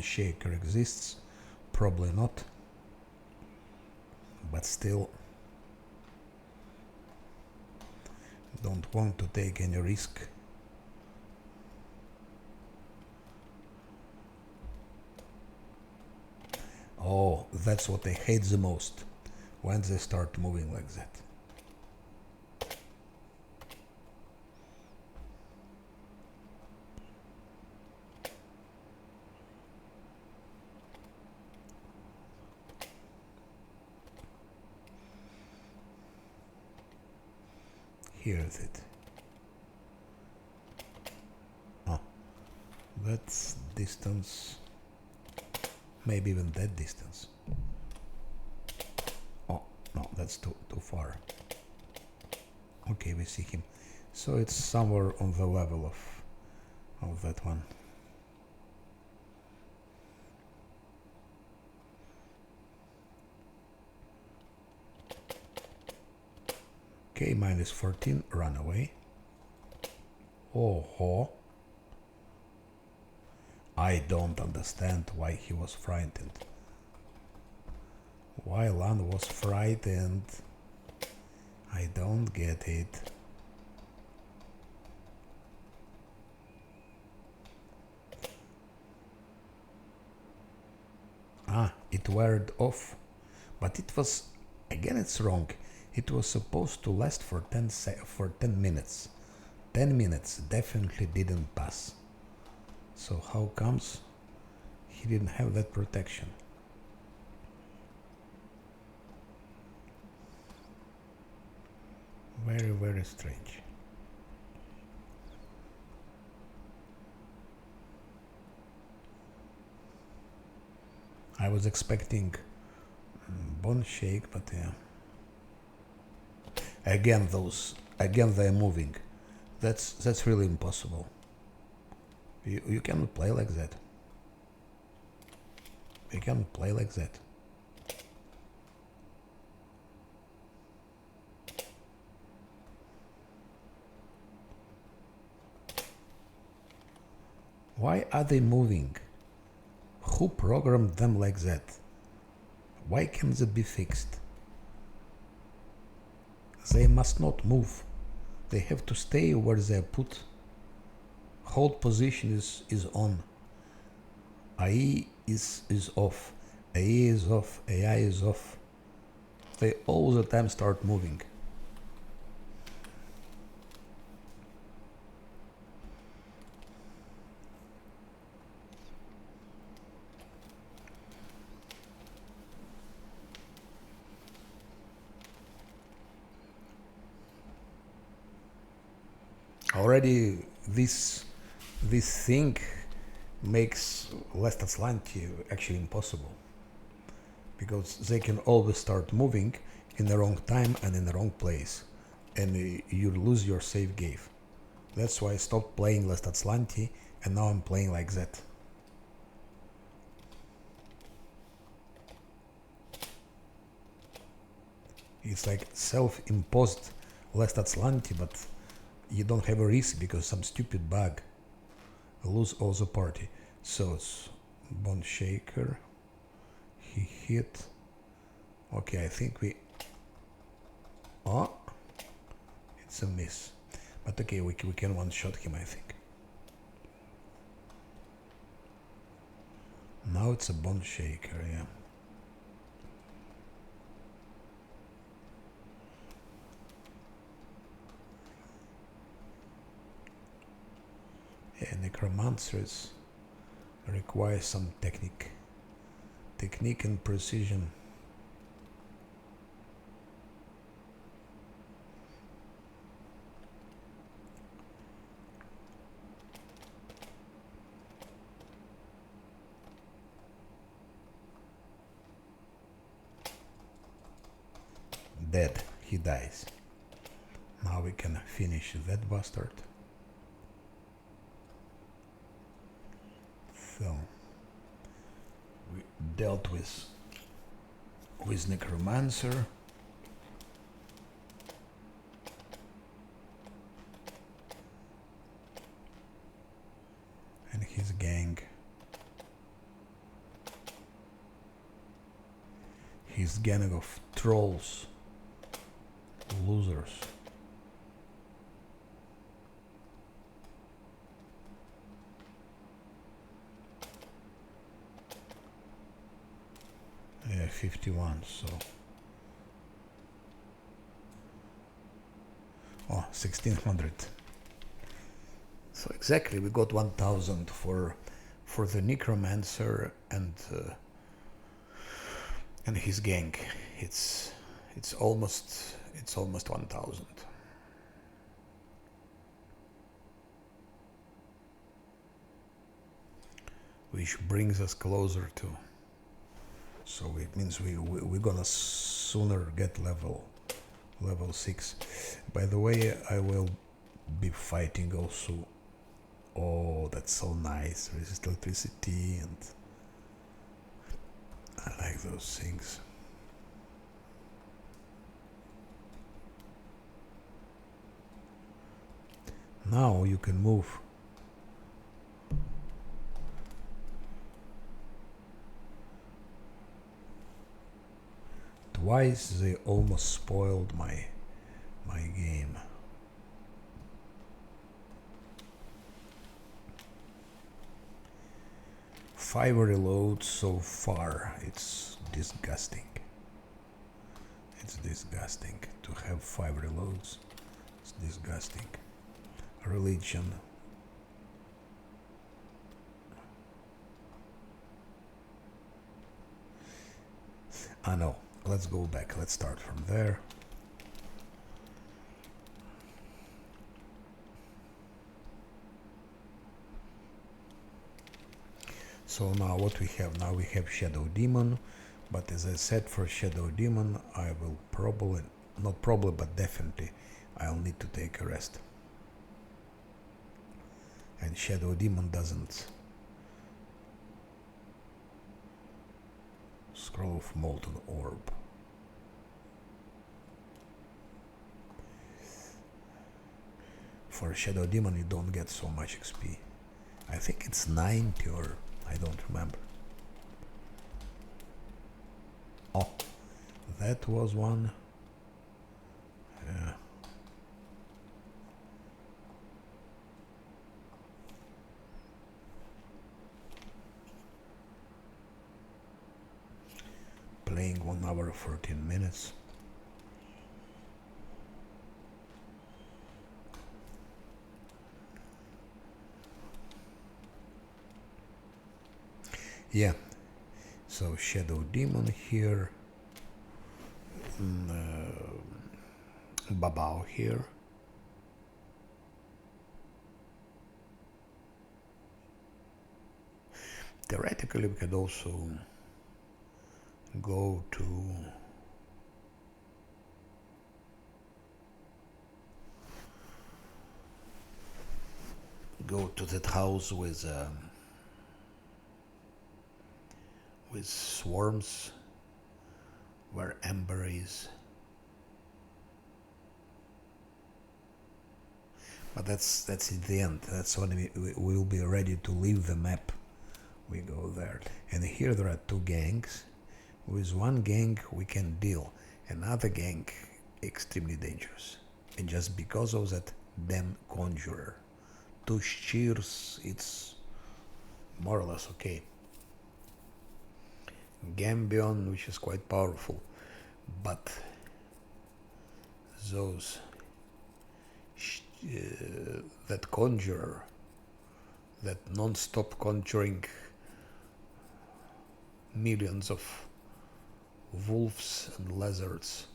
Shaker exists. Probably not. But still, don't want to take any risk. Oh, that's what I hate the most, when they start moving like that. Here's it. Oh, that's distance. Maybe even that distance. Oh, no, that's too far. Okay, we see him. So it's somewhere on the level of that one. Okay, minus 14, run away. Oh ho. I don't understand why he was frightened. Why Lan was frightened? I don't get it. Ah, it weared off. But it was, again it's wrong. It was supposed to last for 10 minutes. 10 minutes definitely didn't pass. So how comes he didn't have that protection? Very, very strange. I was expecting Bone Shake, but yeah. Again they're moving. That's really impossible. You cannot play like that. You cannot play like that. Why are they moving? Who programmed them like that? Why can't that be fixed? They must not move. They have to stay where they are put. Hold position is on. AI is off. AI is off. AI is off. They all the time start moving. Already this thing makes Last Atlantis actually impossible, because they can always start moving in the wrong time and in the wrong place, and you lose your save game. That's why I stopped playing Last Atlantis, and now I'm playing like that. It's like self-imposed Last Atlantis, but you don't have a risk because some stupid bug. Lose all the party. So it's Bone Shaker. He hit. Okay, I think we... Oh! It's a miss. But okay, we can one-shot him, I think. Now it's a Bone Shaker, yeah. Yeah, Necromancers require some technique and precision. dead. He dies. Now we can finish that bastard. So we dealt with Necromancer. And his gang. His gang of trolls. Losers. Yeah, 51, so... Oh, 1600. So exactly, we got 1000 for the Necromancer and his gang. It's almost 1000. Which brings us closer to. So it means we're gonna sooner get level 6. By the way, I will be fighting also. Oh, that's so nice. Resist electricity, and I like those things. Now you can move. Twice they almost spoiled my game. Five reloads so far. It's disgusting. It's disgusting to have 5 reloads. It's disgusting. Religion. Ah no, let's go back. Let's start from there. So now what we have? Now we have Shadow Demon, but as I said, for Shadow Demon I will probably, not probably, but definitely I'll need to take a rest. And Shadow Demon doesn't Scroll of Molten Orb. For Shadow Demon you don't get so much XP. I think it's 90 or I don't remember. Oh, that was one. Yeah. Playing 1 hour 14 minutes. Yeah, so Shadow Demon here, Babao here, theoretically we could also go to that house with swarms where Ember is, but that's in the end. That's when we will be ready to leave the map. We go there, and here there are 2 gangs. With one gang we can deal, another gang extremely dangerous, and just because of that damn conjurer. 2 cheers, it's more or less okay. Gambion, which is quite powerful, but those that conjurer, that non-stop conjuring millions of wolves and lizards.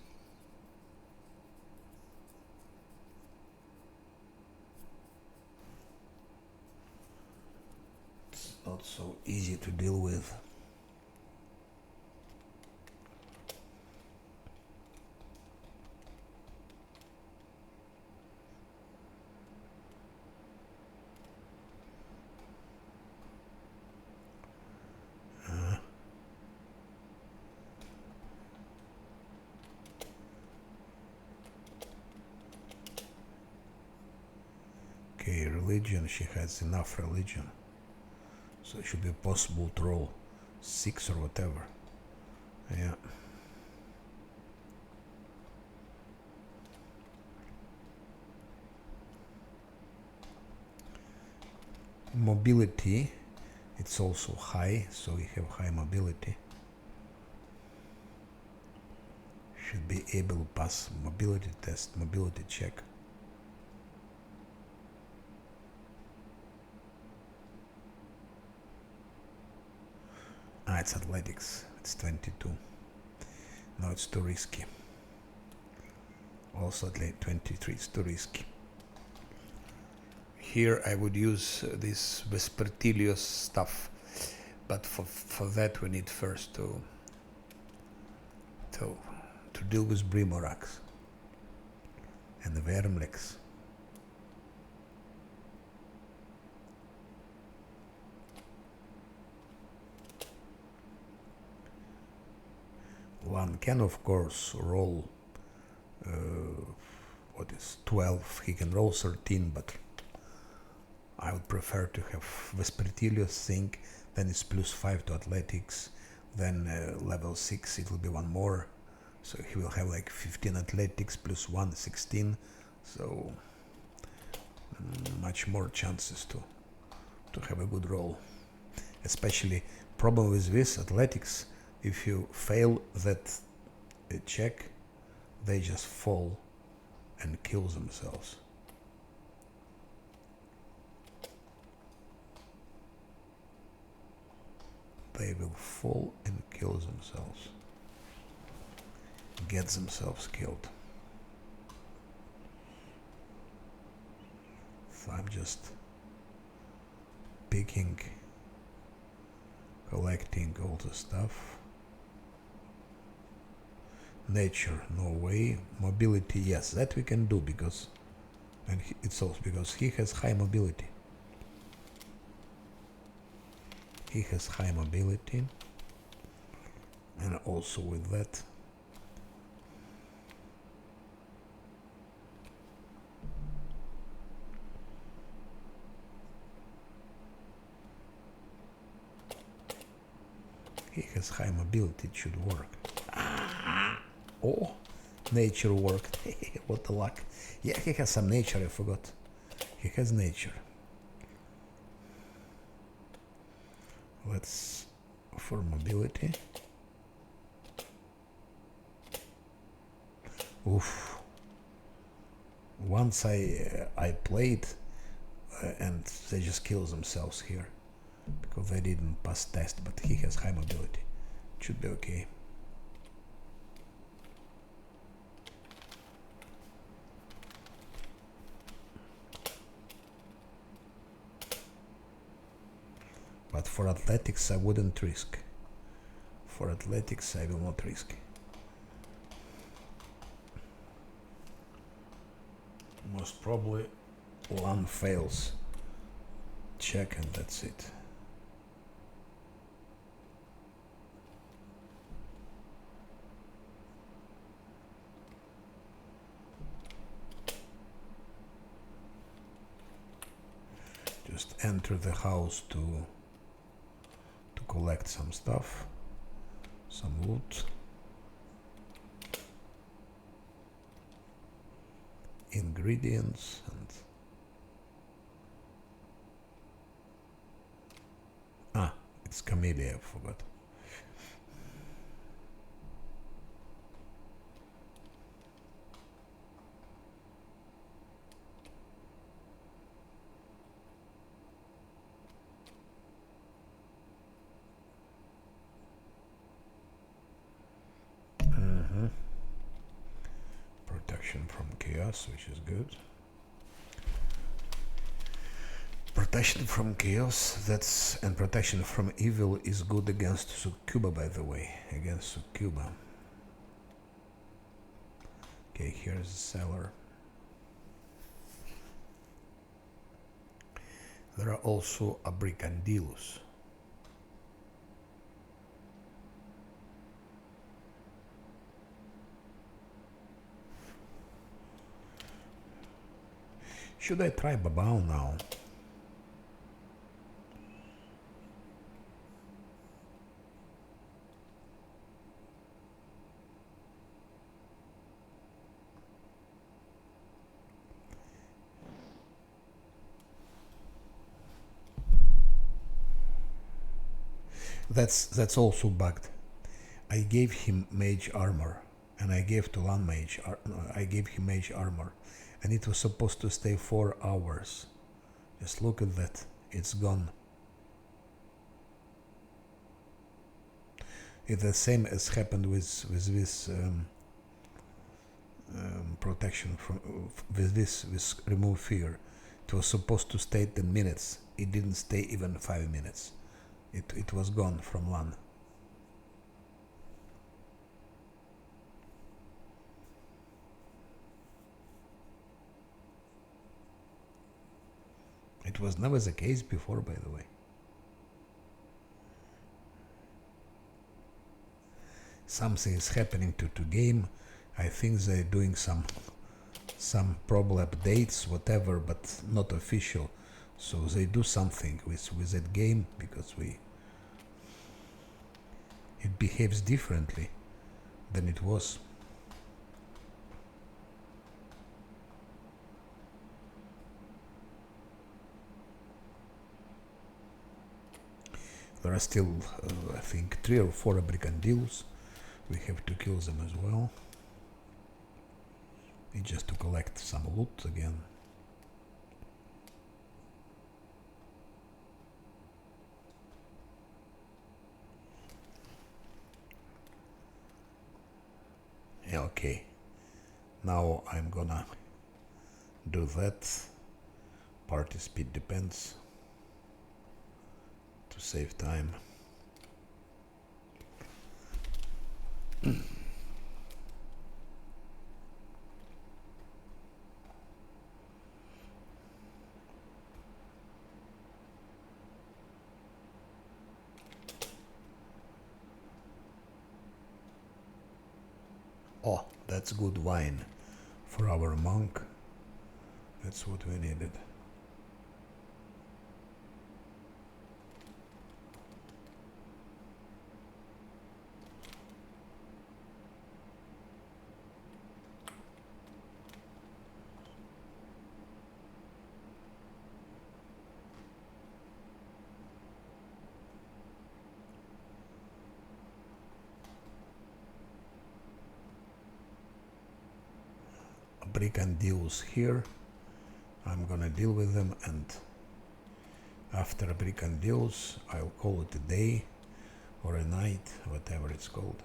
It's not so easy to deal with. Okay, religion, she has enough religion. So it should be possible to roll 6 or whatever. Yeah. Mobility, it's also high, so we have high mobility. Should be able to pass mobility test, mobility check. Ah, it's athletics, it's 22. No, it's too risky. Also at late 23, it's too risky. Here I would use this Vespertilius stuff, but for that we need first to deal with Brimorax and the Vermlex. One can of course roll what is 12, he can roll 13, but I would prefer to have Vespertilius thing, then it's +5 to athletics, then level 6 it will be one more, so he will have like 15 athletics +1, 16, so much more chances to have a good roll. Especially problem with this athletics, if you fail that check, they just fall and kill themselves. They will fall and kill themselves. Get themselves killed. So I'm just picking, collecting all the stuff. Nature, no way. Mobility, yes, that we can do because, and it's also because he has high mobility. He has high mobility, and also with that he has high mobility, it should work. Oh, nature worked. What a luck. Yeah, he has some nature, I forgot. He has nature. Let's for mobility. Oof. Once I played and they just kill themselves here because they didn't pass test, but he has high mobility. It should be okay. But for athletics I wouldn't risk. For athletics I will not risk. Most probably one fails. Check and that's it. Just enter the house to collect some stuff, some loot, ingredients, and it's Camellia, I forgot. Protection from chaos, which is good. Protection from chaos, and protection from evil is good against Succuba, by the way. Against Succuba. Okay, here's the cellar. There are also abricandillos. Should I try Babao now? That's also bugged. I gave him mage armor, and I gave to Lan mage. I gave him mage armor, and it was supposed to stay 4 hours. Just look at that. It's gone. It's the same as happened with this protection from with remove fear. It was supposed to stay 10 minutes. It didn't stay even 5 minutes. It was gone from Lan. It was never the case before, by the way. Something is happening to game. I think they're doing some problem updates, whatever, but not official. So they do something with that game because it behaves differently than it was. There are still, I think, 3 or 4 brigandillos. We have to kill them as well. It's just to collect some loot again. Yeah, okay. Now I'm gonna do that. Party speed depends to save time. Oh, that's good wine for our monk. That's what we needed. Brigand deals here. I'm gonna deal with them, and after Brigand deals, I'll call it a day or a night, whatever it's called.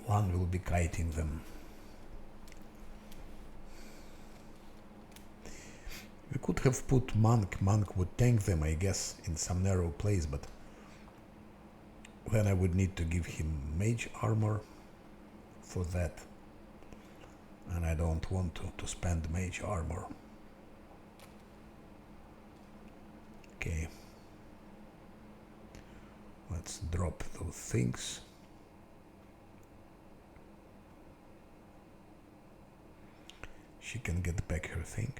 One will be kiting them. We could have put monk. Monk would tank them, I guess, in some narrow place, but then I would need to give him mage armor for that. And I don't want to spend mage armor. Okay. Let's drop those things. She can get back her thing.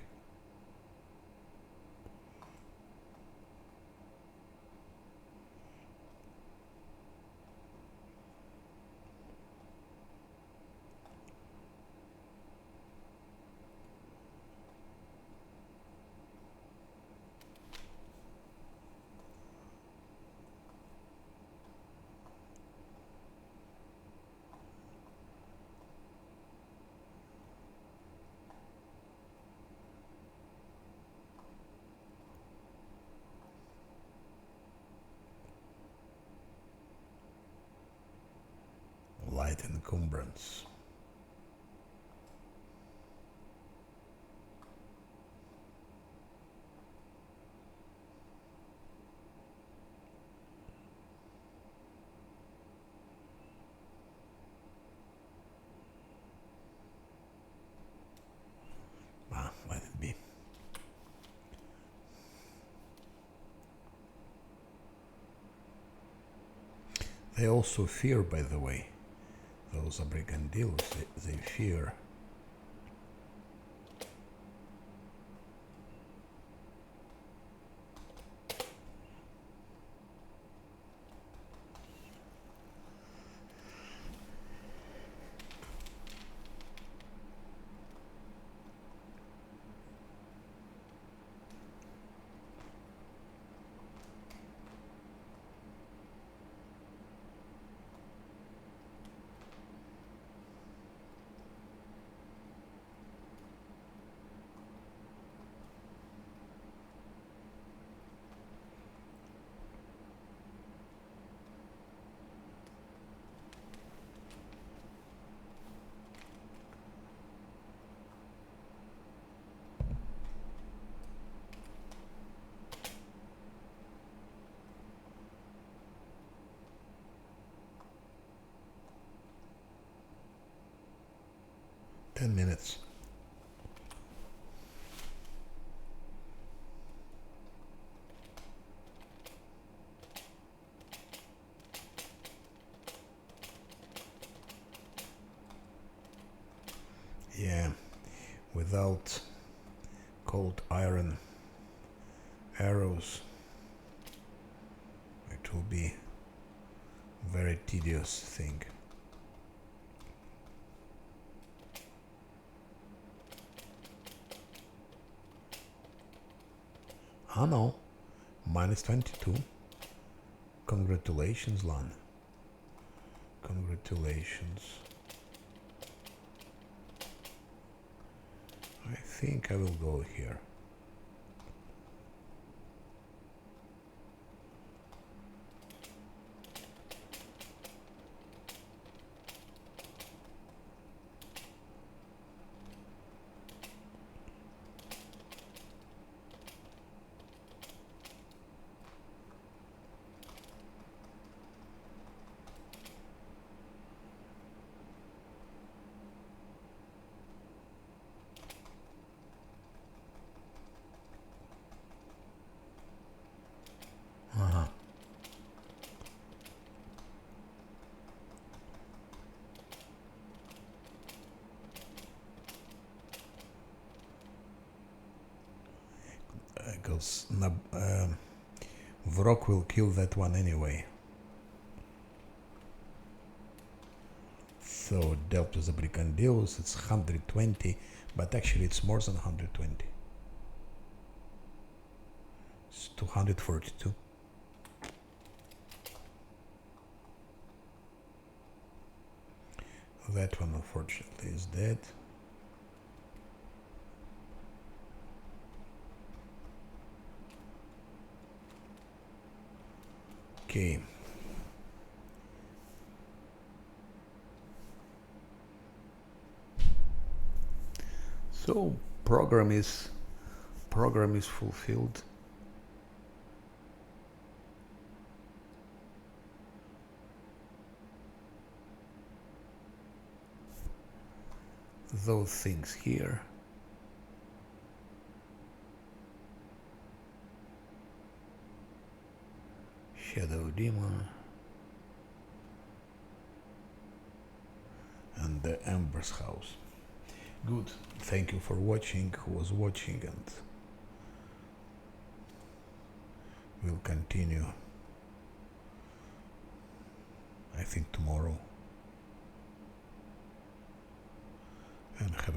Light encumbrance. They also fear, by the way. Those Abrigandillos, they fear. $10. Yeah, without cold iron arrows, it will be a very tedious thing. Oh no, -22. Congratulations, Lan. Congratulations. I think I will go here. Uh-huh. Because Vrok will kill that one anyway. So dealt with the Bricandillos, it's 120, but actually it's more than 120. It's 242. That one unfortunately is dead. Okay. So program is fulfilled. Those things here. Shadow Demon. And the Ember's House. Good. Thank you for watching, who was watching, and we'll continue, I think, tomorrow. And have a